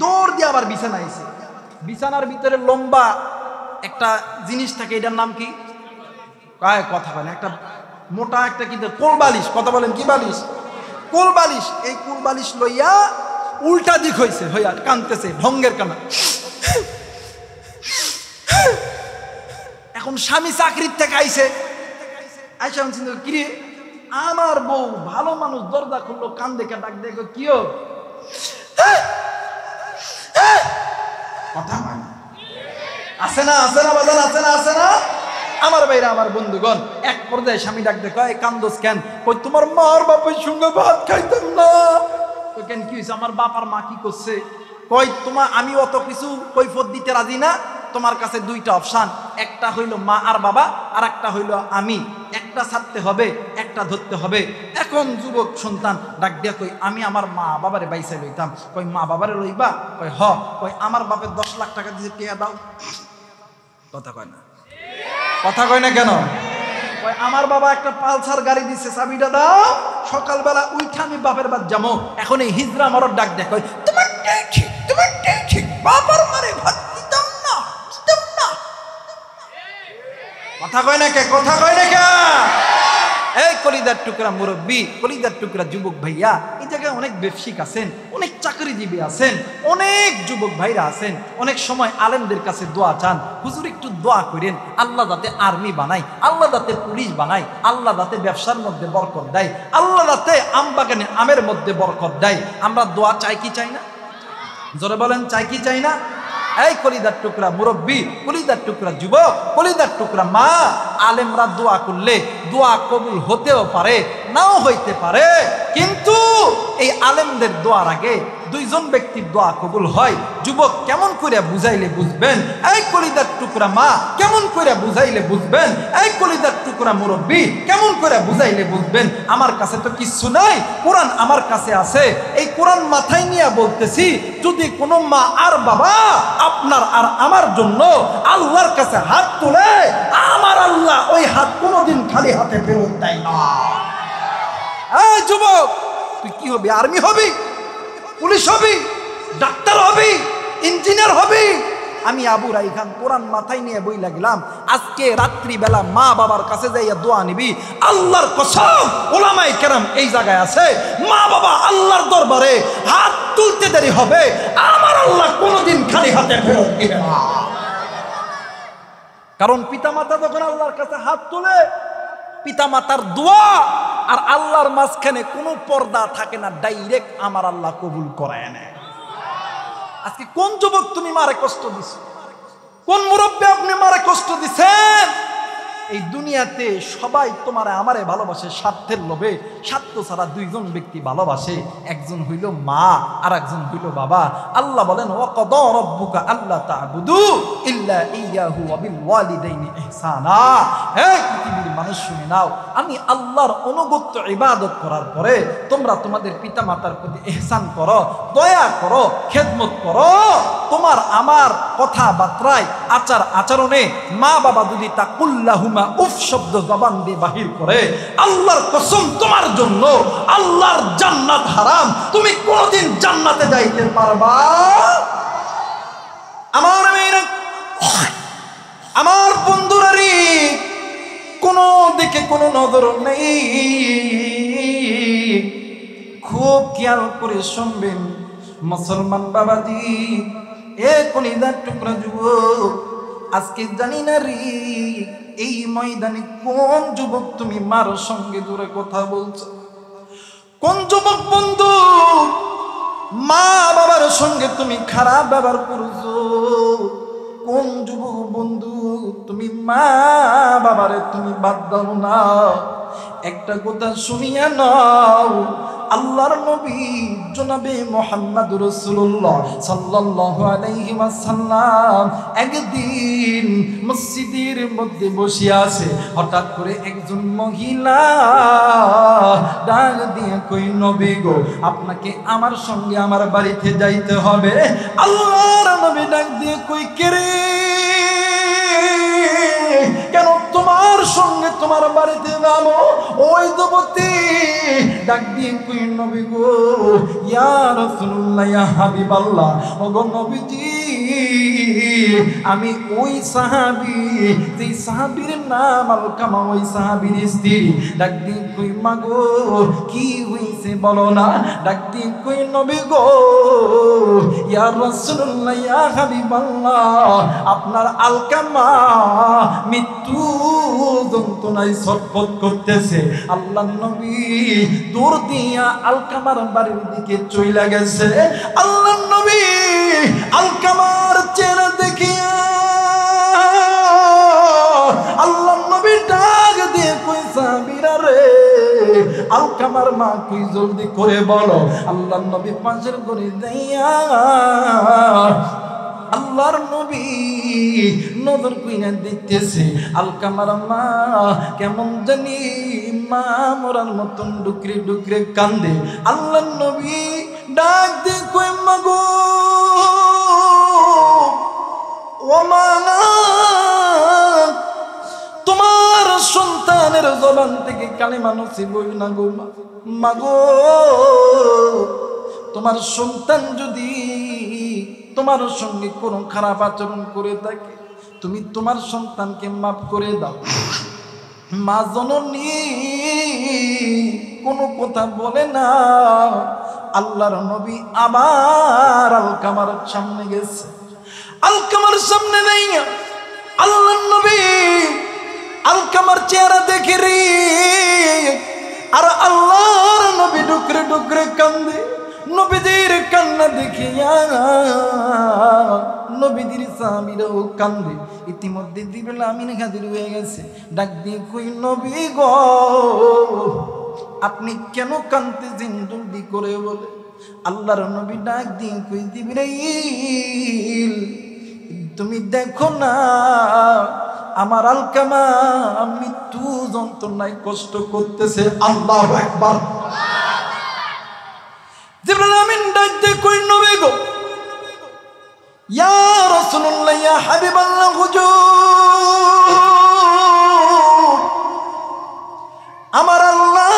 দৌড় দিয়ে আবার বিছানা আইছে। বিছানার ভিতরে লম্বা একটা জিনিস থাকে, এটার নাম কি? কথা বলেন, একটা মোটা একটা কি কোল বালিশ। কথা বলেন কি বালিশ? কোল বালিশ। এই কোল বালিশ লইয়া উল্টা দিক হইছে, হইয়া কানতেছে ঢঙ্গের কানা। এখন স্বামী চাকরির থেকে আইছে, আইসা চিন্তা কিরে আমার বউ ভালো মানুষ, দরজা খুললো, কান দেখে ডাক দেখো কিও। কথা আছে না? আছে না বাজান? আছে না? আছে না? আমার ভাইরা, আমার বন্ধুগণ, এক পর্যায়ে স্বামী ডাক দেখো এই কান্দোস কেন? কই তোমার মার বাপের সঙ্গে ভাত খাইতাম না। কই কেন কি হয়েছে? আমার বাপ আর মা কি করছে? কই তোমার আমি অত কিছু কৈফত দিতে রাজি না, তোমার কাছে দুইটা অপশান, একটা হইল মা আর বাবা, আর একটা হইল আমি। একটা ছাড়তে হবে, একটা ধরতে হবে। এখন যুবক সন্তান ডাক দিয়া কই আমি আমার মা বাবারে বাইসে লইতাম। কই মা বাবারে লইবা? কই হ। কই আমার বাপের 10 লাখ টাকা দিয়ে টিয়া দাও। কথা কয় না, কথা কয় না কেন? কই আমার বাবা একটা পালসার গাড়ি দিছে, চাবিটা দাও, সকালবেলা উঠে আমি বাপের বাদ যাবো। এখন এই হিজরা মরদ ডাক দেখ তোমার ঠিক, তোমার ঠিক, বাবার মারে ভাত দিতাম না, দিতাম না। কথা কয় না কে? কথা কয় না কে? এই কলিদার টুকরা মুরব্বী, কলিদার টুকরা যুবক ভাইয়া, এই জায়গায় অনেক ব্যবসায়িক আছেন, অনেক চাকরিজীবী আছেন, অনেক যুবক ভাইরা আছেন। অনেক সময় আলেমদের কাছে দোয়া চান, হুজুর একটু দোয়া করেন আল্লাহ যাতে আর্মি বানাই, আল্লাহ যাতে পুলিশ বানাই, আল্লাহ যাতে ব্যবসার মধ্যে বরকত দেয়, আল্লাহ যাতে আম বাগানে আমের মধ্যে বরকত দেয়। আমরা দোয়া চাই কি চাই না? জোরে বলেন চাই কি চাই না? এই কলিদার টুকরা মুরব্বী, কলিদার টুকরা যুবক, কলিদার টুকরা মা, আলেমরা দোয়া করলে দোয়া কবুল হতেও পারে, নাও হইতে পারে। কিন্তু এই আলেমদের দোয়ার আগে দুইজন ব্যক্তির দোয়া কবুল হয়। যুবক কেমন করে বুঝাইলে বুঝবেন? এই কলিদার টুকরা মা কেমন করে বুঝাইলে বুঝবেন? এই কলিদার টুকরা মুরব্বী কেমন করে বুঝাইলে বুঝবেন? আমার কাছে তো কিচ্ছু নাই, কোরআন আমার কাছে আছে। এই কোরআন মাথায় নিয়ে বলতেছি, যদি কোনো মা আর বাবা আপনার আর আমার জন্য আল্লাহর কাছে হাত তোলে, আমার আল্লাহ ওই হাত কোনোদিন খালি হাতে ফেরত দেয় না। এই যুবক, তুই কি হবি? আর্মি হবি, পুলিশ হবি, ডাক্তার হবি, ইঞ্জিনিয়ার হবি, আমি আবু রাইহান কোরআন মাথায় নিয়ে বই লাগলাম, আজকে রাত্রিবেলা মা বাবার কাছে যাইয়া দোয়া নিবি। আল্লাহর কসম ওলামায়ে কেরাম এই জায়গায় আছে, মা বাবা আল্লাহর দরবারে হাত তুলতে দেরি হবে, আমার আল্লাহ কোনোদিন খালি হাতে ফেরত দিবে না। কারণ পিতামাতা যখন আল্লাহর কাছে হাত তোলে, পিতামাতার দোয়া আর আল্লাহর মাঝখানে কোনো পর্দা থাকে না, ডাইরেক্ট আমার আল্লাহ কবুল করায় নেয়। আজকে কোন যুবক তুমি মারে কষ্ট দিছ, কোন মুরব্বী আপনি মারে কষ্ট দিছেন? এই দুনিয়াতে সবাই তোমার আমারে ভালোবাসে স্বার্থের লোভে। স্বার্থ ছাড়া দুইজন ব্যক্তি ভালোবাসে, একজন হইল মা আর একজন হইল বাবা। আল্লাহ বলেন ওয়াকাদা রাব্বুকা আল্লা তা'বুদু ইল্লা ইয়্যাহু ওয়া বিল ওয়ালিদাইনি ইহসানা। হে পৃথিবীর মানুষ শুনে নাও, আমি আল্লাহর অনুগত্য ইবাদত করার পরে তোমরা তোমাদের পিতামাতার প্রতি ইহসান করো, দয়া করো, খেদমত করো। তোমার আমার কথাবার্তায় আচার আচরণে মা বাবা যদি তাকুল্লাহুমা উফ শব্দ জবান দিয়ে বাহির করে, আল্লাহর কসম তোমার জন্য আল্লাহর জান্নাত হারাম, তুমি কোনোদিন জান্নাতে যাইতে পারবা। আমার মেয়েরা, আমার বন্ধুরারি, কোনো দিকে কোনো নজর নেই, খুব খেয়াল করে শুনবেন মুসলমান বাবাজি, এ কলিজার টুকরা যুবক, আজকে জানি না রে এই ময়দানে কোন যুবক তুমি মার সঙ্গে দূরে কথা বলছো, কোন যুবক বন্ধু মা বাবার সঙ্গে তুমি খারাপ ব্যবহার করছো, কোন যুবক বন্ধু তুমি মা বাবারে তুমি বাদ দাও না। একটা কথা শুনিয়া নাও, আল্লাহর নবী জনাবে মুহাম্মদ রাসূলুল্লাহ সাল্লাল্লাহু আলাইহি ওয়াসাল্লাম একদিন মসজিদের মধ্যে বসে আছে, হঠাৎ করে একজন মহিলা ডাক দিয়ে কই, নবী গো, আপনাকে আমার সঙ্গে আমার বাড়িতে যাইতে হবে। আল্লাহর নবী ডাক দিয়ে কই, কে রে, কেন তোমার সঙ্গে তোমার বাড়িতে যাবো? ওই যুবতী ডাক দিয়ে কই, নবী গো, ইয়া রাসূলুল্লাহ, ইয়া হাবিবাল্লাহ, ওগো নবীজি, আমি ওই সাহাবী, যে সাহাবীর নাম আলকামা, ওই সাহাবীর স্ত্রী। ডাক দিয়ে কই, মা গো, কি হইছে বলো না? ডাক দিয়ে কই, নবী গো, ইয়া রাসূলুল্লাহ, ইয়া হাবিবাল্লাহ, আপনার আলকামা মৃত্যু যন্ত্রণায় ছটফট করতেছে। আল্লাহর নবী দূর দিয়া আলকামার বাড়ির দিকে চইলা গেছে। আল্লাহর নবী আলকামার চেহারা দেখিয়া আল্লাহর নবী ডাক দিয়ে কই, সাহাবীরা রে, আলকামার মা কই, জলদি করে বলো। আল্লাহর নবী পাশের ঘরে যাইয়া আল্লাহর নবী নজর কইরা দেখতেছে আলকামার মা কেমন জানি মা মরার মতন ডুকরে ডুকরে কান্দে। আল্লাহর নবী ডাক দিয়ে কই, মা গো, ও মা, তোমার সন্তানের জবান থেকে কালিমা নসিব হইল না গো মা গো, তোমার সন্তান যদি তোমার সঙ্গে কোনো খারাপ আচরণ করে থাকে, তুমি তোমার সন্তানকে মাফ করে দাও। মা জননী কোনো কথা বলে না। আল্লাহর নবী আবার আলকামার সামনে গেছে। আলকামার সামনে নেই, আল্লাহর নবী আলকামার চেহারা দেখে রে, আর আল্লাহর নবী ডুকরে ডুকরে কান্দে। নবীদের কান্না দেখিয়া নবীদের সাহাবীরাও কান্দে। ইতিমধ্যে জিবরিল আমিন হাজির হয়ে গেছে। ডাক দিয়ে কই, নবী গো, আপনি কেন কাঁদতেছেন? জলদি করে বলে। আল্লাহর নবী ডাক দিয়ে কই, জিবরাইল, তুমি দেখো না আমার আলকামা মৃত্যু যন্ত্রণায় কষ্ট করতেছে। আল্লাহু আকবার। জিবরাইল আমিন ডাক দিয়ে কই, নবী গো, ইয়া রাসূলুল্লাহ, ইয়া হাবিবাল্লাহ, হুজুর, আমার আল্লাহ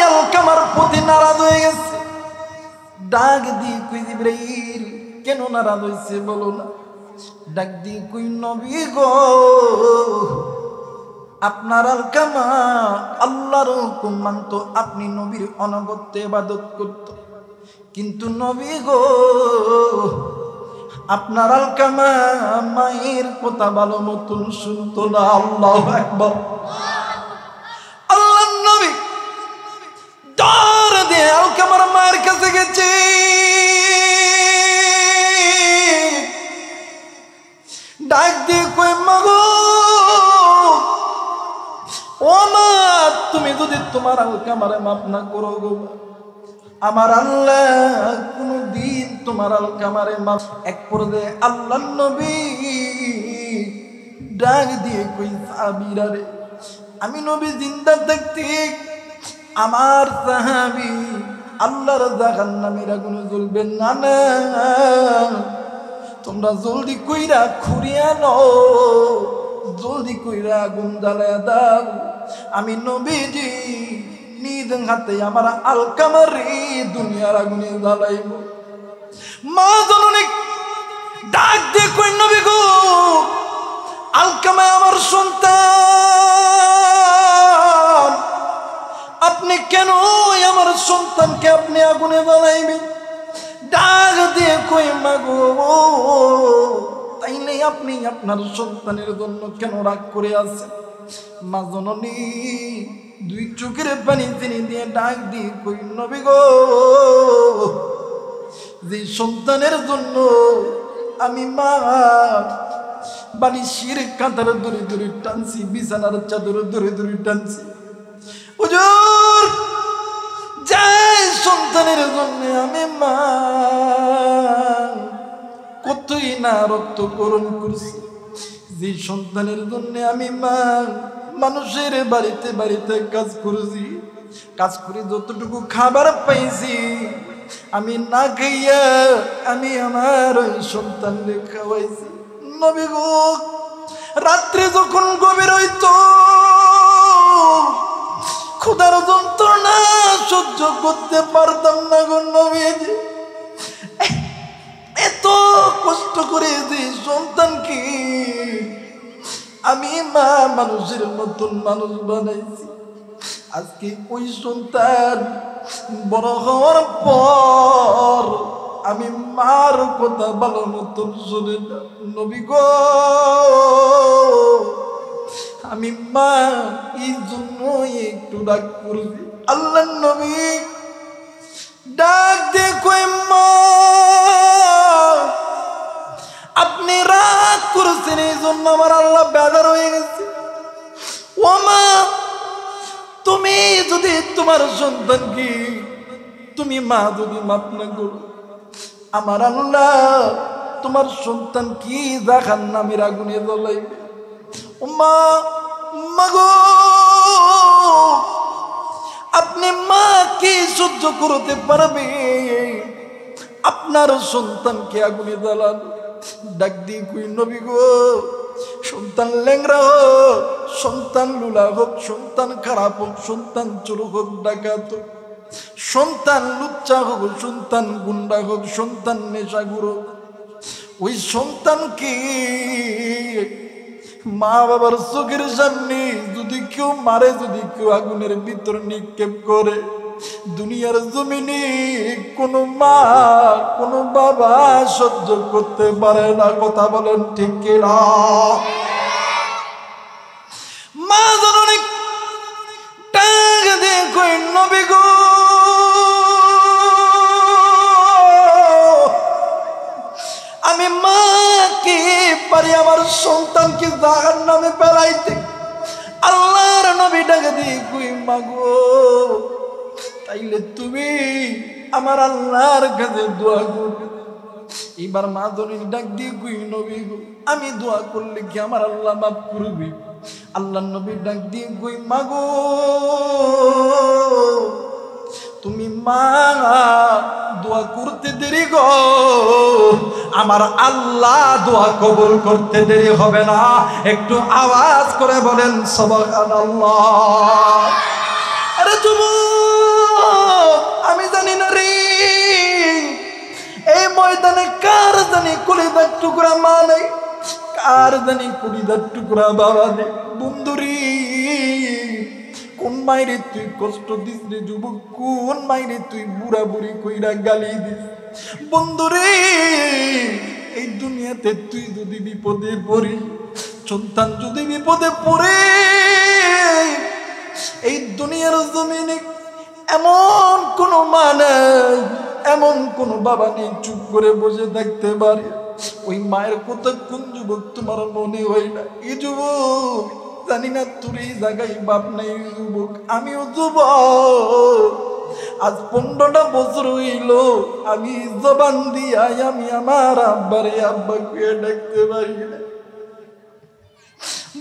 আলকামার প্রতি নারাজ হয়ে গেছে। ডাক দিয়ে কই, জিবরাইল, কেন নারাজ হইছে বলো না? ডাক দিয়ে কই নবী গো, আপনার আলকামা আল্লাহর হুকুম মানত, আপনি নবীর অনগত্যে ইবাদত করত, কিন্তু নবী গো আপনার আলকামা মায়ের কথা ভালো মতন শুনতো না। আল্লাহু আকবার। আল্লাহর নবী দৌড় দিয়ে আলকামার মায়ের কাছে গেছে, ডাক দিয়ে কই মা গো, ও মা, তুমি যদি তোমার আলকামারে মাফ না করো গো, আমার আল্লাহ কোনদিন তোমার আলকামারে মাফ। এক পর্যায়ে আল্লাহর নবী ডাক দিয়ে কই সাহাবীরা রে, আমি নবী জিন্দা থাকতে আমার সাহাবী আল্লাহর জাহান্নামের আগুনে জ্বলবেন না, না তোমরা জলদি কইরা খুঁড়িয়া নাও, জলদি কইরা আগুন জ্বালায়া দাও। আমি নবীজি নিজ হাতে আমার আলকামার দুনিয়ার আগুনে জ্বালাইব। মা জননী ডাক দিয়ে কই নবী গো, আলকামা আমার সন্তান, আপনি কেন আমার সন্তানকে আপনি আগুনে জ্বালাইবেন? ডাক দিয়ে কই মা গো, তাইলে আপনি আপনার সন্তানের জন্য কেন রাগ করে আছেন? মা জননী দুই চোখের পানি চিনি দিয়ে ডাক দিয়ে কই নবী গো, যে সন্তানের জন্য আমি মা বালিশের কাঁথার দূরে দূরে টানছি, বিছানার চাদর দূরে দূরে টানছি, হুজুর যে সন্তানের জন্য আমি মা কতই না রক্তকরণ করছি, যে সন্তানের জন্য আমি মা মানুষের বাড়িতে বাড়িতে কাজ করেছি, কাজ করে যতটুকু খাবার পাইছি আমি না খাইয়া আমি আমার ওই সন্তানকে খাওয়াইছি। নবী গো, রাত্রে যখন গভীর হইত, ক্ষুধার যন্ত্রণা সহ্য করতে পারতাম না গো নবীজি, এত কষ্ট করে যে সন্তানকে আমি মা মানুষের মতন মানুষ বানাইছি, আজকে ওই সন্তান বড় হওয়ার পর আমি মার কথা ভালো মতন শুনে না। নবী গো, আমি মা এই জন্য একটু ডাক করছি। আল্লাহ নবী ডাক দিয়ে কই মা, আপনি রাগ করেছেন এই জন্য আমার আল্লাহ বেজার হয়ে গেছে। ও মা, তুমি যদি তোমার সন্তানকে তুমি মা যদি মাফ না করো, আমার আল্লাহ তোমার সন্তান কি জাহান্নামের আগুনে জ্বলাইবে। ও মা, মাগো আপনি মা কি সহ্য করতে পারবে আপনার সন্তানকে আগুনে জ্বালান? ডাক দিয়ে কই নবী গো, সন্তান ল্যাংরা হোক, সন্তান লুলা হোক, সন্তান খারাপ হোক, সন্তান চোর হোক, ডাকাত হোক, সন্তান লুচ্চা হোক, সন্তান গুন্ডা হোক, সন্তান নেশাগুর হোক, ওই সন্তানকে মা বাবার চোখের সামনে যদি কেউ মারে, যদি কেউ আগুনের ভিতর নিক্ষেপ করে, দুনিয়ার জমিনে কোনো মা কোনো বাবা সহ্য করতে পারে না। কথা বলেন ঠিক কিনা? মা জননী ডাক দিয়ে কই নবী গো, আমি মা কি পারি আমার সন্তানকে জাহান্নামে ফেলাইতে? আল্লাহর নবী ডাক দিয়ে কই মা গো, তাইলে তুমি আমার আল্লাহর কাছে দোয়া করবে। এবার মা জননী ডাক দিয়ে কই নবী গো, আমি দোয়া করলে কি আমার আল্লাহ মাফ করবে? আল্লাহর নবী ডাক দিয়ে কই মা গো, তুমি মা দোয়া করতে দেরি গো, আমার আল্লাহ দোয়া কবুল করতে দেরি হবে না। একটু আওয়াজ করে বলেন সুবহানাল্লাহ। আরে যুবক, আমি জানি না রে এই ময়দানে কার জানি কোলে কলিজার টুকরা মা নেই, কার জানি কলিজার টুকরা বাবা নেই। বন্ধুরি কোন মাইরে তুই কষ্ট দিস রে যুবক, কোন মাইরে তুই বুড়া বুড়ি কইরা গালি দিস। বন্ধুরে এই দুনিয়াতে তুই যদি বিপদে পড়ি, সন্তান যদি বিপদে পড়ে, এই দুনিয়ার জমিনে এমন কোন মা নেই, এমন কোন বাবা নেই চুপ করে বসে থাকতে পারে। ওই মায়ের কথা কোন যুবক তোমার মনে হয় না? এই যুবক জানি না তোর এই জায়গায় বাপ নাই যুবক, আমিও যুবক, আজ 15টা বছর হইল আমি জবান দিয়াই আমি আমার আব্বারে আব্বা কুয়ে ডাকতে পারি না।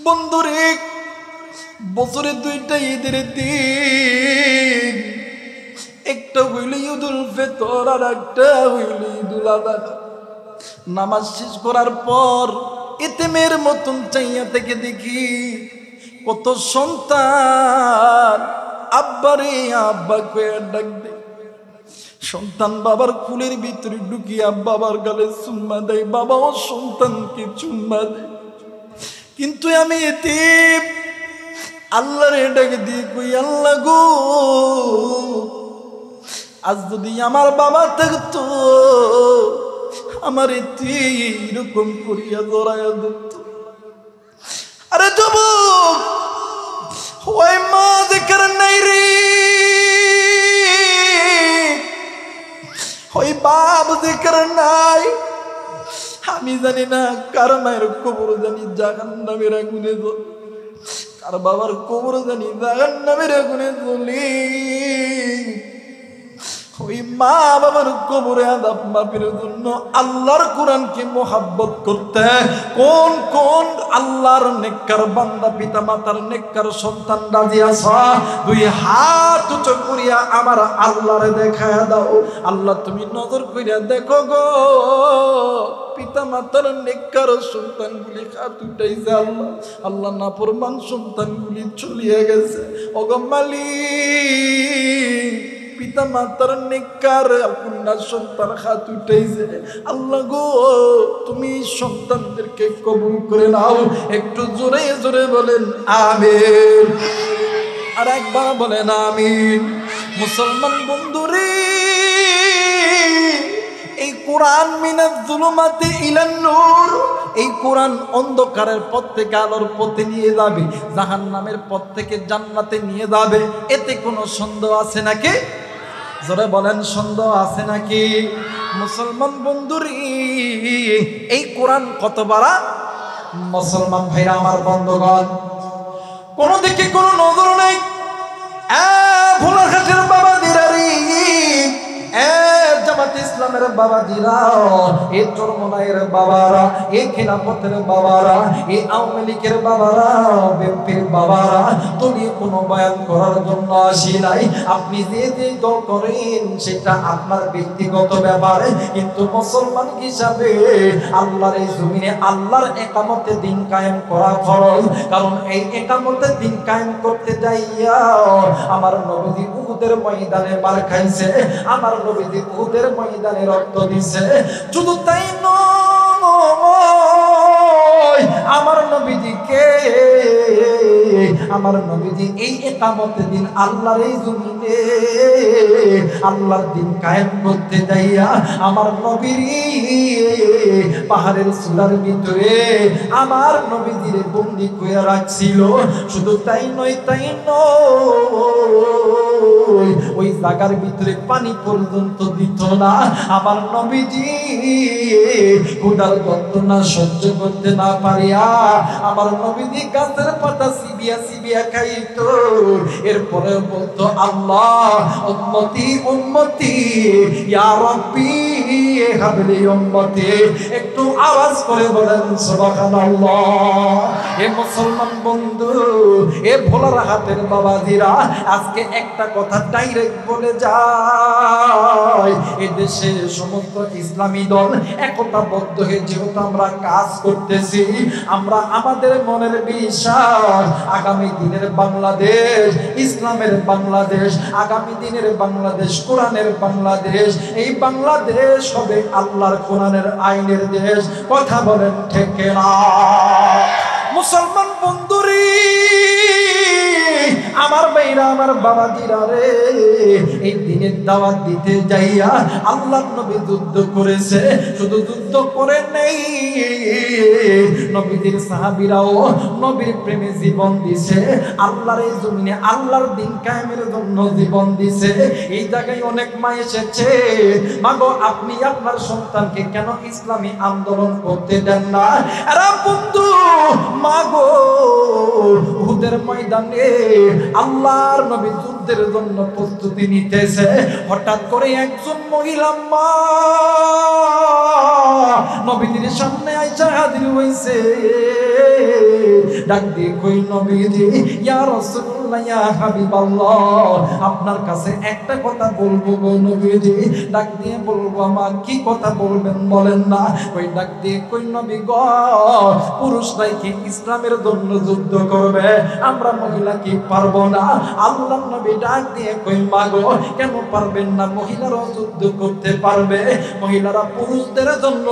বন্ধুরে বছরে 2টা ঈদের দিন, একটা হইল ঈদুল ফিতর আর একটা হইল ঈদুল আযহা। নামাজ শেষ করার পর এতিমের মতন চাইয়া থেকে দেখি কত সন্তান আব্বারে আব্বা কয়ে ডাক দে। সন্তান বাবার কুলের ভিতরে ঢুকিয়া বাবার গালে চুম্মা দেয়, বাবাও সন্তানকে চুম্মা দেয়। কিন্তু আমি এতিম, আল্লাহরে ডাকে দিয়ে কই, আল্লাহ গো, আজ যদি আমার বাবা থাকতো আমার এরকম করিয়া জড়াইয়া ধরত। আরে যুবক, ওই মা জিকির নাই রে, ওই বাপ জিকির নাই। আমি জানি না কার মায়ের কবর জানি জাহান্নামের আগুনে জ্বলে, কার বাবার কবর জানি জাহান্নামের আগুনে জ্বলে। ওই মা বাবার কবরে আযাব মাফের জন্য আল্লাহর কোরআনকে মোহাব্বত করতে কোন কোন আল্লাহর নেককার বান্দা পিতা মাতার নেককার সন্তান রাজি আছো? 2 হাত উঁচু করিয়া আমার আল্লাহরে দেখায়া দাও। আল্লাহ তুমি নজর কইরা দেখো গো, পিতা মাতার নেককার সন্তানগুলি হাত উঠাইছে আল্লাহ, আল্লাহ নাফরমান সন্তানগুলি চলিয়ে গেছে। ওগো মালিক, পিতা মাতার নেককার কন্যা সন্তান হাত উঠাইছে, আল্লাহ গো তুমি সন্তানদেরকে কবুল করে নাও। একটু জোরে জোরে বলেন আমিন, আর একবার বলেন আমিন। মুসলমান বন্ধুরে, এই কোরআন মিনাজ যুলুমাতি ইলান নূর, এই কোরআন অন্ধকারের পথ থেকে আলোর পথে নিয়ে যাবে, জাহান্নামের পথ থেকে জান্নাতে নিয়ে যাবে। এতে কোনো সন্দেহ আছে নাকি? জোরে বলেন সন্দেহ আছে নাকি? মুসলমান বন্ধুরি, এই কোরআন কত বড়! মুসলমান ভাইরা আমার বন্ধুগণ, কোন দিকে কোনো নজর নাই। ভোলাঘাটের বাবা দিরারি, জামাত ইসলামের বাবা দিরা, এ চরমনাইয়ের বাবারা, এ খেলাফতের বাবারা, এ আওয়ামী লীগের বাবারা, বিএনপির বাবারা, তুমি কোনো বয়ান করার জন্য আসি নাই। আপনি যে যে দল করেন সেটা আপনার ব্যক্তিগত ব্যাপার, কিন্তু মুসলমান হিসাবে আল্লাহর এই জমিনে আল্লাহর একামতে দিন কায়েম করা ফরজ। কারণ এই একামতে দিন কায়েম করতে যাইয়া আমার নবী উহুদের ময়দানে মার খাইছে, আমার নবী উহুদের ময়দানে রক্ত দিছে। শুধু তাই নয়, আমার নবীজিকে, আমার নবীজি এই একামতে দিন আল্লাহর এই জমিনে আল্লাহর দিন কায়েম করতে যাইয়া আমার নবীর পাহাড়ের চূড়ার ভিতরে আমার নবীজির বন্দী করে রাখছিল। শুধু তাই নয়, তাই নয়, ওই জায়গার ভিতরে পানি পর্যন্ত দিত না। আমার নবীজি ক্ষুধার যন্ত্রণা সহ্য করতে না পারিয়া আমার নবীজি গাছের পাতা চিবিয়া চিবিয়া খাইতো। এরপরে বলতো, আল্লাহ উম্মতি উম্মতি ইয়া রাব্বি হাবলি উম্মতি। একটু আওয়াজ করে বলেন সুবহানাল্লাহ। এ মুসলমান বন্ধু, এ ভোলার হাতের বাবাজিরা, আজকে একটা কথা ডাইরেক্ট বলে যায়, এ দেশে সমস্ত ইসলামী দল একতাবদ্ধ হয়ে যেহেতু আমরা কাজ করতেছি, আমরা আমাদের মনের বিশ্বাস আগামী দিনের বাংলাদেশ, ইসলামের বাংলাদেশ, আগামী দিনের বাংলাদেশ, কোরআনের বাংলাদেশ, এই বাংলাদেশ দেশ হবে আল্লাহর কোরআনের আইনের দেশ। কথা বলেন ঠিক না? মুসলমান বন্ধুরি, আমার ভাইরা, আমার বাবাজিরা রে, এই দিনের দাওয়াত দিতে যাইয়া আল্লাহর নবী যুদ্ধ করেছে। শুধু যুদ্ধ করে নেই, নবীদের সাহাবীরাও নবীর প্রেমে জীবন দিছে। আল্লাহর এই জমিনে আল্লাহর দিন কায়েমের জন্য জীবন দিছে। এই জায়গায় অনেক মা এসেছে, মাগো আপনি আপনার সন্তানকে কেন ইসলামী আন্দোলন করতে দেন না? আরে বন্ধু, মাগো উহুদের ময়দানে আল্লাহর নবী যুদ্ধের জন্য প্রস্তুতি নিতেছে। হঠাৎ করে একজন মহিলা মা নবীদের সামনে আইসা হাজির হইছে। ডাক দিয়ে কই, নবীজি, ইয়া রাসূলুল্লাহ, ইয়া হাবিবাল্লাহ, আপনার কাছে একটা কথা বলবো গো নবীজি। ডাক দিয়ে বলবো, আমার কি কথা বলবেন বলেন না? ওই ডাক দিয়ে কই, নবী গো, পুরুষরাই কি ইসলামের জন্য যুদ্ধ করবে, আমরা মহিলা কি পারবো না? আল্লাহর নবী ডাক দিয়ে কই, মাগো কেন পারবেন না? মহিলারাও যুদ্ধ করতে পারবে। মহিলারা পুরুষদের জন্য,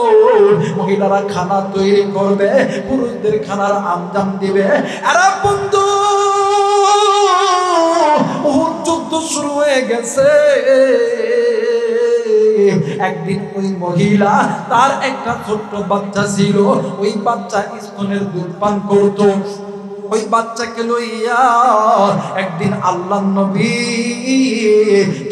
মহিলারা খানা তৈরি করবে, পুরুষদের খানার আঞ্জাম দিবে। আরে বন্ধু, উহুদ যুদ্ধ শুরু হয়ে গেছে। একদিন ওই মহিলা, তার একটা ছোট্ট বাচ্চা ছিল, ওই বাচ্চা স্তনের দুধ পান করতো। ওই বাচ্চাকে লইয়া একদিন আল্লাহর নবী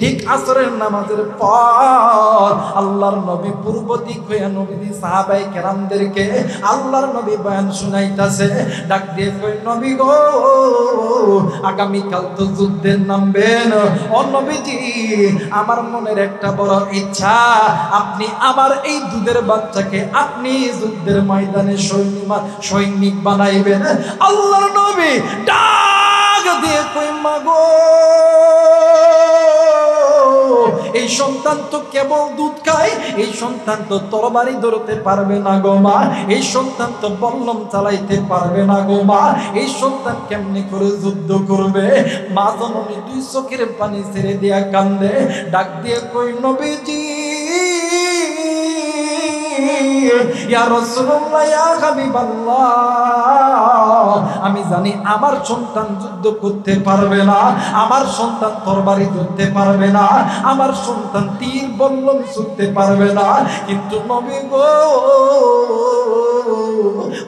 ঠিক আসরের নামাজের পর আল্লাহর নবী পূর্ব দিক হইয়া নবী সাহাবায়ে কেরামদেরকে আল্লাহর নবী বয়ান শুনাইতাছে। ডাক দিয়ে কই, নবী গো, আগামীকাল তো যুদ্ধের নামবেন। ও নবীজি, আমার মনের একটা বড় ইচ্ছা, আপনি আমার এই দুধের বাচ্চাকে আপনি যুদ্ধের ময়দানে সৈনিক বানাইবেন। আল্লাহর নবী ডাক দিয়ে কই, মাগো, এই সন্তান তো কেবল দুধ খায়, এই সন্তান তো তরবারি ধরতে পারবে না গো মা, এই সন্তান তো বল্লম চালাইতে পারবে না গো মা, এই সন্তান কেমনে করে যুদ্ধ করবে? মা জননী দুই চোখের পানি ছেড়ে দিয়া কান্দে। ডাক দিয়ে কই, নবীজি, ইয়া রাসূলুল্লাহ, ইয়া হাবিবাল্লাহ, আমি জানি আমার সন্তান যুদ্ধ করতে পারবে না, আমার সন্তান তরবারি ধরতে পারবে না, আমার সন্তান তীর বল্লম ছুঁতে পারবে না, কিন্তু নবী গো,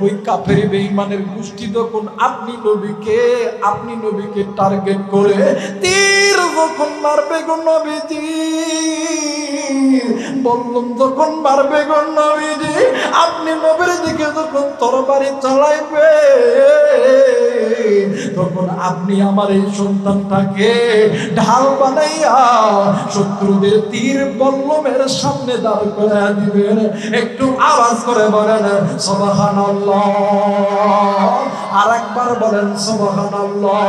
ওই কাফের বেঈমানের গোষ্ঠী যখন আপনি নবীকে টার্গেট করে তীর যখন মারবে গো নবীজি, বল্লম যখন মারবে গো নবীজি, আপনি নবীর দিকে যখন তরবারি চালাইবে, তখন আপনি আমার এই সন্তানটাকে ঢাল বানাইয়া শত্রুদের তীর বল্লমের সামনে দাঁড় করে দিবেন। একটু আওয়াজ করে বলেন সুবহানাল্লাহ, আর একবার বলেন সুবহানাল্লাহ।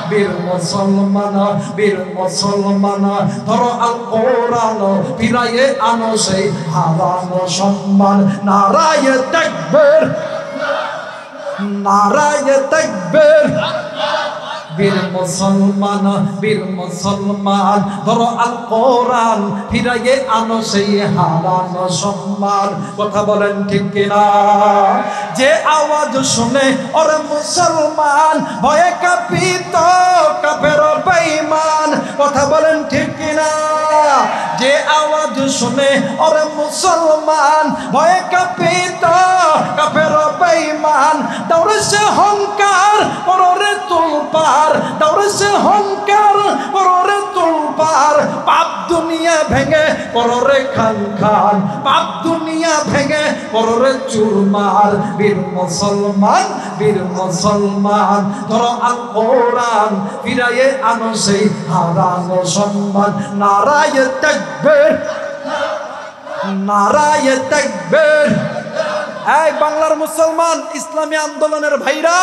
বীর মুসলমান, ধরো আল কোরআন, ফিরাইয়ে আনো সেই হারানো সম্মান। নারায়ে তাকবীর, নারায়ে তাকবীর। বীর মুসলমান, ধরো আল কোরআন, ফিরাইয়ে আনো সেই হারানো সম্মান। কথা বলেন ঠিক কিনা? যে আওয়াজ শুনে ওরে মুসলমান ভয়ে কাঁপিত কাফের বেঈমান। কথা বলেন ঠিক কিনা? যে আওয়াজ শুনে ওরে মুসলমান ভয়ে কাঁপিত কাফের বেঈমান। দৌড়ে সে হংকার কররে তুলপার, দৌড়ে সে হংকার কররে তুলপার। পাপ দুনিয়া ভেঙে কররে খান খান, পাপ দুনিয়া ভেঙে কররে চুরমার। বীর মুসলমান, ধরো আল কোরআন, ফিরাইয়ে আনো সেই হারানো সম্মান। নারায়ে তাকবীর, নারায়ে তাকবীর। এই বাংলার মুসলমান ইসলামী আন্দোলনের ভাইরা,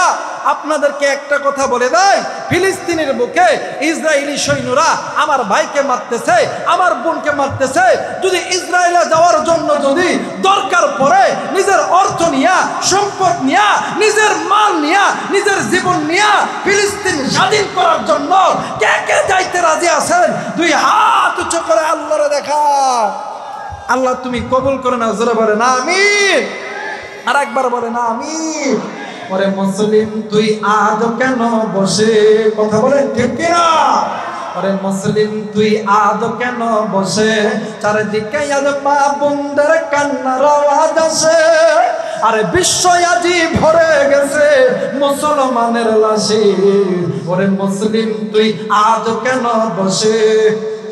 আপনাদেরকে একটা কথা বলে দেয়, ফিলিস্তিনের বুকে ইসরায়েলি সৈন্যরা আমার ভাইকে মারতেছে, আমার বোনকে মারতেছে। যদি ইসরায়েলে যাওয়ার জন্য যদি দরকার পড়ে নিজের অর্থ নিয়া, সম্পদ নিয়া, নিজের মাল নিয়া, নিজের জীবন নিয়া ফিলিস্তিন স্বাধীন করার জন্য কে কে যাইতে রাজি আছেন? দুই হাত উঁচু করে আল্লাহরে দেখা। আল্লাহ তুমি কবুল করে নাও। জোরে বলে না আমিন। আর একবার বলে না আমিন। ওরে মুসলিম তুই আজ কেন বসে, কথা বলেন ঠিক কিনা? ওরে মুসলিম তুই আজ কেন বসে, চারিদিকে আজ মা বোনদের কান্নার আওয়াজ আসে, আরে বিশ্ব আজি ভরে গেছে মুসলমানের লাশে। ওরে মুসলিম তুই আজ কেন বসে,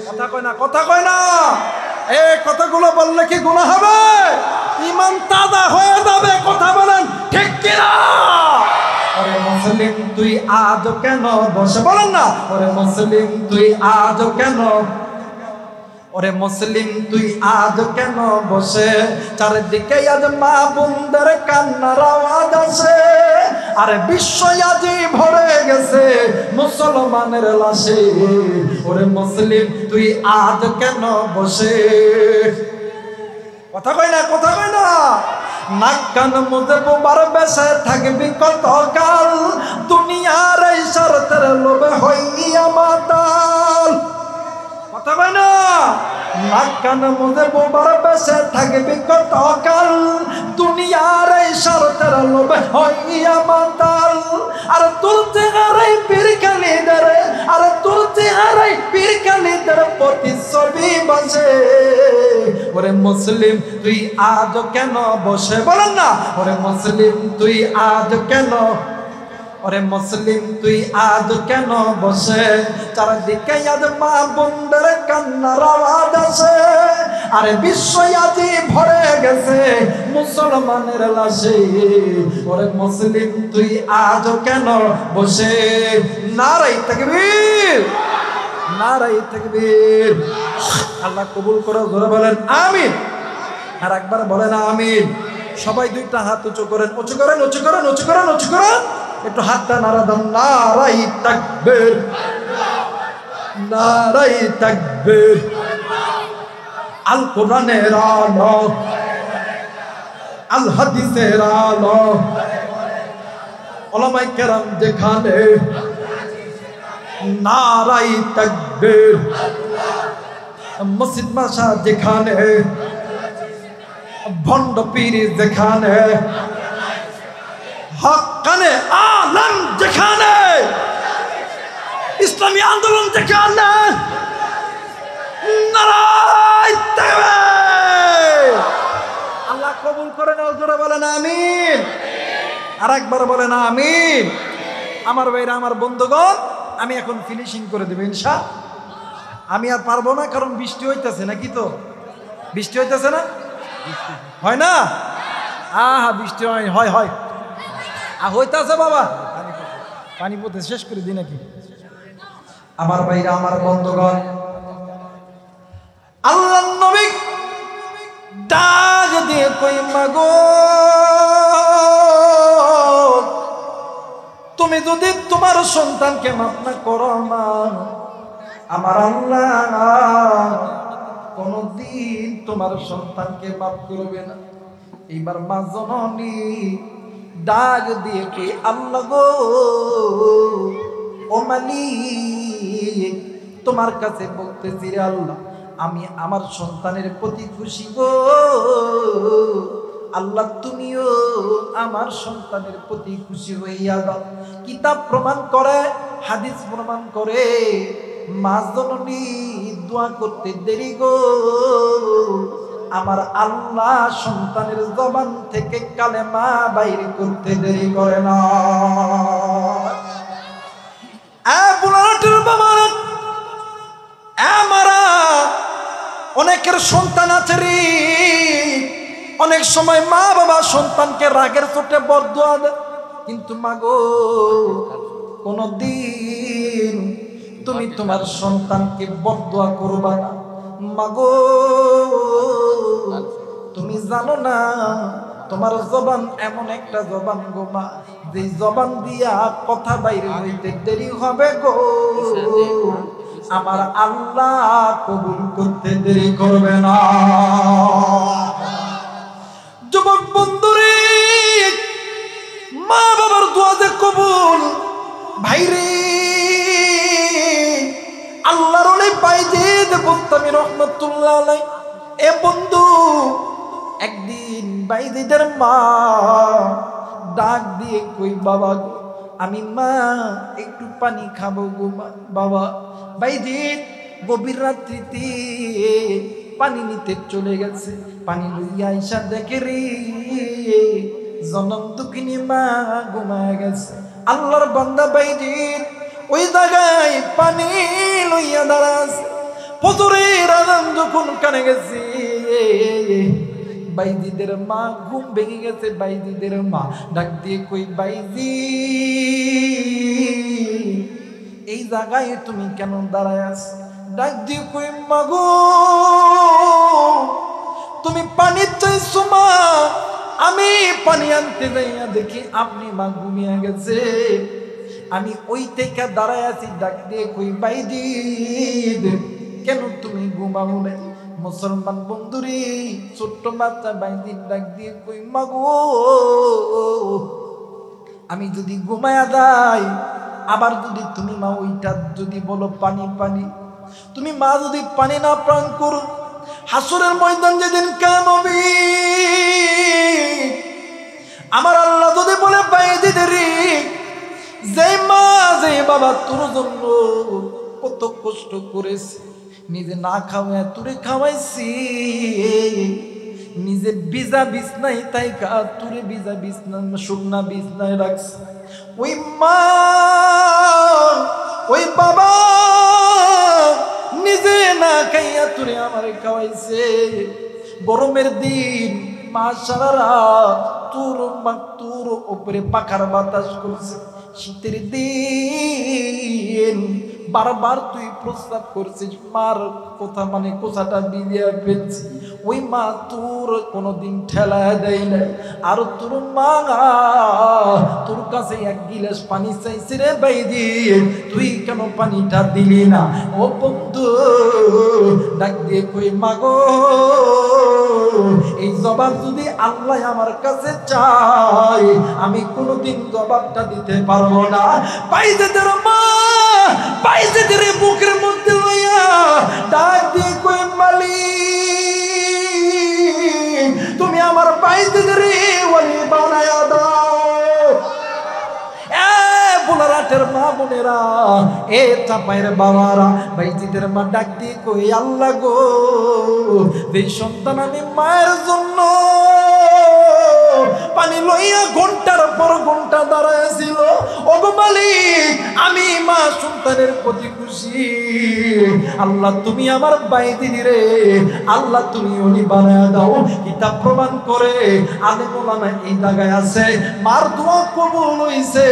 কথা কয় না, কথা কয় না। এই কথাগুলো বললে কি গুনাহ হবে? ঈমান তাজা হয়ে যাবে, কথা বলেন ঠিক কিনা? ওরে মুসলিম তুই আজ কেন বসে, বলেন না ওরে মুসলিম তুই আজ কেন, ওরে মুসলিম তুই আজ কেন বসে, চারিদিকে আজ মা বোনদের কান্নার আওয়াজ আসে, আরে বিশ্ব আজি ভরে গেছে মুসলমানের লাশে। ওরে মুসলিম তুই আজ কেন বসে, কথা কয় না, কথা কয় না। নাক কান মুজে বোবার বেশে থাকবি কতকাল, দুনিয়ার এই শরতের লোভে হইয়া মাতাল, কথা কয় না। নাক কান মুজে বোবার বেশে থাকবি কতকাল, দুনিয়ার এই শরতের লোভে হইয়া মাতাল। আর তোর চেহারাই পীর কালিদের, আর তোর চেহারাই পীর কালিদের প্রতিচ্ছবি বাসে। ওরে মুসলিম তুই আজ কেন বসে, বলেন না ওরে মুসলিম তুই আজ কেন, ওরে মুসলিম তুই আজ কেন বসে, চারিদিকে আজ মা বোনদের কান্নার আওয়াজ আসে, আরে বিশ্ব আজি ভরে গেছে মুসলমানের লাশে। ওরে মুসলিম তুই আজ কেন বসে, নারায়ে তাকবীর, নারায়ে তাকবীর। আল্লাহ কবুল করো, জোরে বলেন আমিন। আর একবার বলেন আমিন। সবাই দুইটা হাত উঁচু করেন, উঁচু করেন, উঁচু করেন, উঁচু করেন, উঁচু করেন, একটু হাতটা নাড়া দেন। নারায়ে তাকবীর, নারায়ে তাকবীর। আল কোরআনের আলো, আল হাদিসের আলো, উলামায়ে কেরাম যেখানে, নারায়ে তাকবীর। মসজিদ মাশা যেখানে, ভণ্ড পীর যেখানে, হক্কানে আলম যেখানে, ইসলামী আন্দোলন যেখানে, নারায়ে তাকবীর। আল্লাহ কবুল করে নাও, জোরে বলেন আমিন। আর একবার বলেন আমিন। আমার ভাইরা, আমার বন্ধুগণ, আমি এখন ফিনিশিং করে দেব ইনশাআল্লাহ। আমি আর পারবো না, কারণ বৃষ্টি হইতেছে নাকি, তো বৃষ্টি হইতেছে না, হয় না? হ্যাঁ বৃষ্টি হয়, হয় হয় হইতেছে বাবা, পানি পড়তে শেষ করে দিই নাকি। আমার ভাইরা, আমার বন্ধুগণ, আল্লাহর নবী ডাক দিয়ে কই, মাগো তুমি যদি তোমার সন্তানকে মাফ না করো, মা আমার আল্লাহ কোনদিন তোমার সন্তানকে মাফ করবে না। এইবার মা জননী ডাক দিয়ে কে, আল্লাহ গো, ও মালিক তোমার কাছে বলতেছি রে আল্লাহ, আমি আমার সন্তানের প্রতি খুশি গো আল্লাহ, তুমিও আমার সন্তানের প্রতি খুশি হইয়া দাও। কিতাব প্রমাণ করে, হাদিস প্রমাণ করে, মা জননী দোয়া করতে দেরি গো, আমার আল্লাহ সন্তানের জবান থেকে কালেমা বাইর করতে দেরি করে না। অনেকের সন্তান আছে রে, অনেক সময় মা বাবা সন্তানকে রাগের চোটে বরদোয়া দেয়, কিন্তু মাগো কোনদিন তুমি তোমার সন্তানকে বরদোয়া করবা না। মাগো তুমি জানো না, তোমার জবান এমন একটা জবান গো মা, যে জবান দিয়া কথা বাইরে হইতে দেরি হবে গো, আমার আল্লাহ কবুল করতে দেরি করবে না। যুবক বন্ধুরে, মা বাবার দোয়া যে কবুল, ভাইরে আল্লাহর ওলি বাইজিদ বুস্তামি রহমাতুল্লাহ আলাইহি এ বন্ধু, একদিন বাইজিদের মা ডাক দিয়ে কই, বাবা গো, আমি মা একটু পানি খাবো গো বাবা। বাইজিদ গভীর রাত্রিতে পানি নিতে চলে গেছে। পানি লইয়া আইসা দেখে রে জনম দুঃখিনী মা ঘুমায় গেছে। আল্লাহর বান্দা বাইজিদ ওই জায়গায় পানি লইয়া দাঁড়া আছে। ফজরের আযান যখন কানে গেছে, বাইজিদের মা ঘুম ভেঙে গেছে। বাইজিদের মা ডাক দিয়ে কই, বাইজি এই জায়গায় তুমি কেন দাঁড়ায় আছো? ডাক দিয়ে কই, মা গো তুমি পানি চাইছো মা, আমি পানি আনতে যাইয়া দেখি আপনি মা ঘুমিয়ে গেছে। আমি ওই থেকে দাঁড়ায় আছি। ডাক দিয়ে কই, বাইজিদ কেন তুমি ঘুমাও না? মুসলমান বন্ধুরে ছোট্ট বাচ্চা বাইজিদ ডাক দিয়ে কই, মা গো আমি যদি ঘুমায়া যাই, আবার যদি তুমি মা ওইটা যদি বলো পানি পানি, তুমি মা যদি পানি না পান করো, হাসরের ময়দান যেদিন কায়েম হবে, আমার আল্লাহ যদি বলে বাইজিদ রে, যে মা যে বাবা তোর জন্য কত কষ্ট করেছে, নিজে না খাওয়া তোরে খাওয়াইছি, নিজে ভিজা বিছনায় তাই তোরে ভিজা বিছনা শুকনা বিছনায় রাখছে, ওই মা ওই বাবা নিজে না খাইয়া তোরে আমারে খাওয়াইছে। গরমের দিন মা সারা রাত তোর উপরে পাখার বাতাস করছে। শীতের দিন বারবার তুই প্রস্তাব করছিস, মার কথা মানে কোথাটা দিয়ে ফেলছি। ওই মা তোর কোনোদিন ঠেলা দেয় নাই। আর তোর মা তোর কাছে এক গিলাস পানি চাইছে রে বাইজিদ, তুই কেন পানিটা দিলি না? ও বন্ধু ডাক দিয়ে কই, মা গো এই জবাব যদি আল্লাহ আমার কাছে চাই, আমি কোনোদিন জবাবটা দিতে পারবো না। বাইজিদের মা বাইজিদের বুকের মধ্যে লইয়া ডাক দিয়ে কই, মালিক তুমি আমার বাইজিদের ওলি বানায়া দাও। বোলারাটের মা বোনেরা, এ চাপাইয়ের বাবারা, বাইজিদের মা ডাক দিয়ে কই, আল্লাহ গো এই সন্তান আমি মায়ের জন্য পানি লইয়া ঘন্টার পর ঘন্টা দাঁড়াইছিল, ওগো মালিক আমি মা সন্তানের প্রতি খুশি। আল্লাহ তুমি আমার বাইজিদ রে আল্লাহ তুমি উনি বানায় দাও। কিতাব প্রমাণ করে আলেম ওলামা এই জায়গায় আছে, মার দোয়া কবুল হইছে।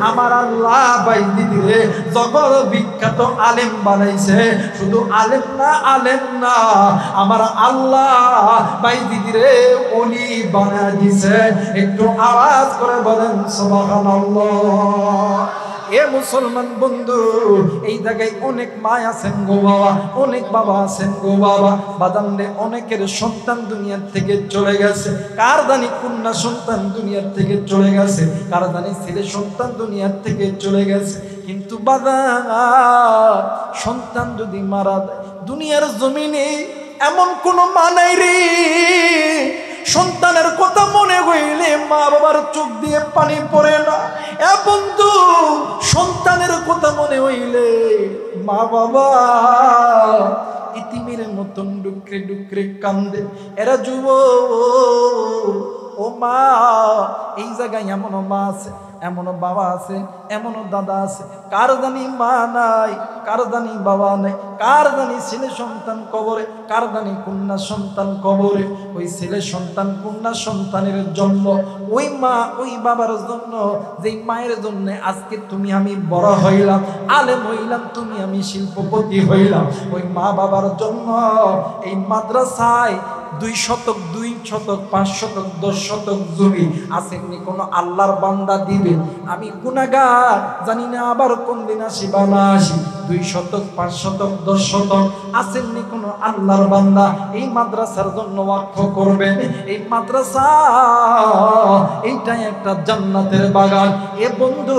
আমার আল্লাহ বাইজিদ রে জগৎ বিখ্যাত আলেম বানাইছে। শুধু আলেম না আমার আল্লাহ বাইজিদ রে ওলি বানায় দিছে। একটু আওয়াজ করে বলেন সুবহানাল্লাহ। এ মুসলমান বন্ধু, এই জায়গায় অনেক মা আছেন গো বাবা, অনেক বাবা আছেন গো বাবা। বাদামরে অনেকের সন্তান দুনিয়ার থেকে চলে গেছে। কার জানি কন্যা সন্তান দুনিয়ার থেকে চলে গেছে, কার জানি ছেলে সন্তান দুনিয়ার থেকে চলে গেছে। কিন্তু বাদাম সন্তান যদি মারা যায়, দুনিয়ার জমিনে এমন কোনো মা নাই রে সন্তানের কথা মনে হইলে মা বাবার চোখ দিয়ে পানি পড়ে না। এ বন্ধু সন্তানের কথা মনে হইলে মা বাবা ইতিমের মতন ডুকরে ডুকরে কান্দে। এরা যুব ও মা, এই জায়গায় এমনও মা আছে, এমনও বাবা আছে, এমনও দাদা আছে, কার জানি মা নাই, কার জানি বাবা নাই, কার জানি ছেলে সন্তান কবরে, কার জানি কন্যা সন্তান কবরে। ওই ছেলে সন্তান কন্যা সন্তানের জন্য, ওই মা ওই বাবার জন্য, যেই মায়ের জন্য আজকে তুমি আমি বড় হইলাম, আলেম হইলাম, তুমি আমি শিল্পপতি হইলাম, ওই মা বাবার জন্য এই মাদ্রাসায় 2 শতক 2 শতক 5 শতক 10 শতক জমি আসেননি কোনো আল্লাহর বান্দা দিবে। আমি গুনাহগার জানি না আবার কোন দিন আসি বা না আসি। 2 শতক 5 শতক 10 শতক আসেননি কোন আল্লাহর বান্দা এই মাদ্রাসার জন্য ওয়াকফ করবেন? এই মাদ্রাসা এইটাই একটা জান্নাতের বাগান। এ বন্ধু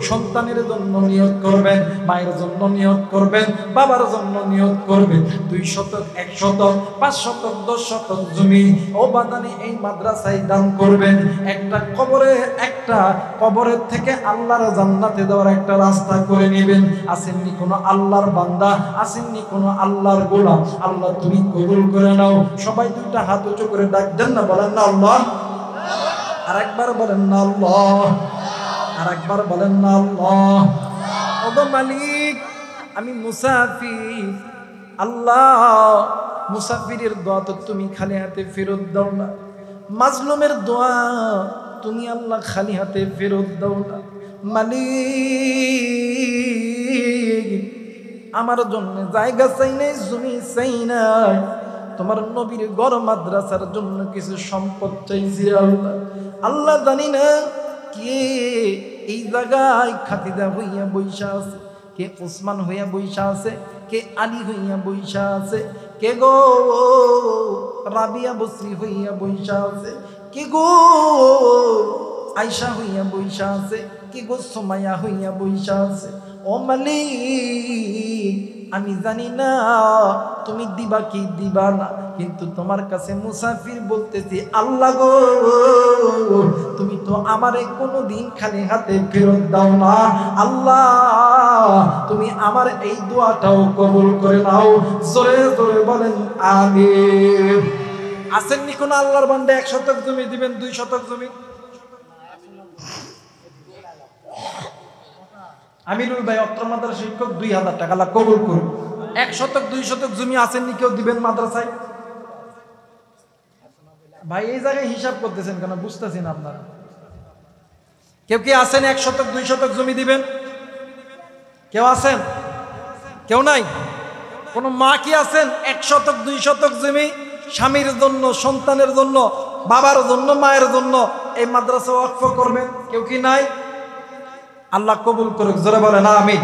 সন্তানের জন্য নিয়ত করবেন, মায়ের জন্য নিয়ত করবেন, বাবার জন্য নিয়ত করবেন। 2 শতক 1 শতক 5 শতক 10 শতক জমি ও বাদানি এই মাদ্রাসায় দান করবেন। একটা কবরের থেকে আল্লাহর জান্নাতে যাওয়ার একটা রাস্তা করে নেবেন। আসেননি কোন আল্লাহর বান্দা, আসেননি কোন আল্লাহর গোলাম, আল্লাহ তুমি কবুল করে নাও। সবাই 2টা হাত উঁচু করে ডাক দেন না, বলেন না আল্লাহ। আরেকবার বলেন না আল্লাহ, আরেকবার বলেন না আল্লাহ। ওগো মালিক, আমি মুসাফির, আল্লাহ মুসাফিরের দোয়া তো তুমি খালি হাতে ফেরত দাও না, মাজলুমের দোয়া তুমি আল্লাহ খালি হাতে ফেরত দাও না। মালিক, আমার জন্য জায়গা চাই নাই, জমি চাই নাই, তোমার নবীর ঘর মাদ্রাসার জন্য কিছু সম্পদ চাইছি আল্লাহ। আল্লাহ জানি না কে এই জায়গায় খাতিদা হইয়া বৈশা আছে, কে ওসমান হইয়া বৈশা আছে, কে আলী হইয়া বৈশা আছে, কে গো রাবিয়া বসরি হইয়া বৈশা আছে, কে গো আয়সা হইয়া বৈশা আছে, কে গো সোমায়া হইয়া বৈশা আছে। ও মালিক, আমি জানি না তুমি দিবা কি দিবা না, কিন্তু তোমার কাছে মুসাফির বলতেছি আল্লাহ গো, তুমি তো আমারে কোনোদিন খালি হাতে ফেরত দাও না। আল্লাহ তুমি আমার এই দোয়াটাও কবুল করে নাও। জোরে জোরে বলেন আমিন। আসেননি কোন আল্লাহর বান্দা 1 শতক জমি দিবেন, 2 শতক জমি? আমিরুল ভাই অত্র মাদ্রাসা শিক্ষক 2000 টাকা আল্লাহ কবুল করুন। 1 শতক 2 শতক জমি আসেননি কেউ দিবেন মাদ্রাসায়? ভাই এই জায়গায় হিসাব করতেছেন কেন, বুঝতেছি না আপনারা। কেউ কি আছেন 1 শতক 2 শতক জমি দিবেন? কেউ আছেন? কেউ নাই? কোন মা কি আছেন 1 শতক 2 শতক জমি স্বামীর জন্য, সন্তানের জন্য, বাবার জন্য, মায়ের জন্য এই মাদ্রাসা ওয়াকফ করবেন? কেউ কি নাই? আল্লাহ কবুল করুক। জোরে বলেন আমিন।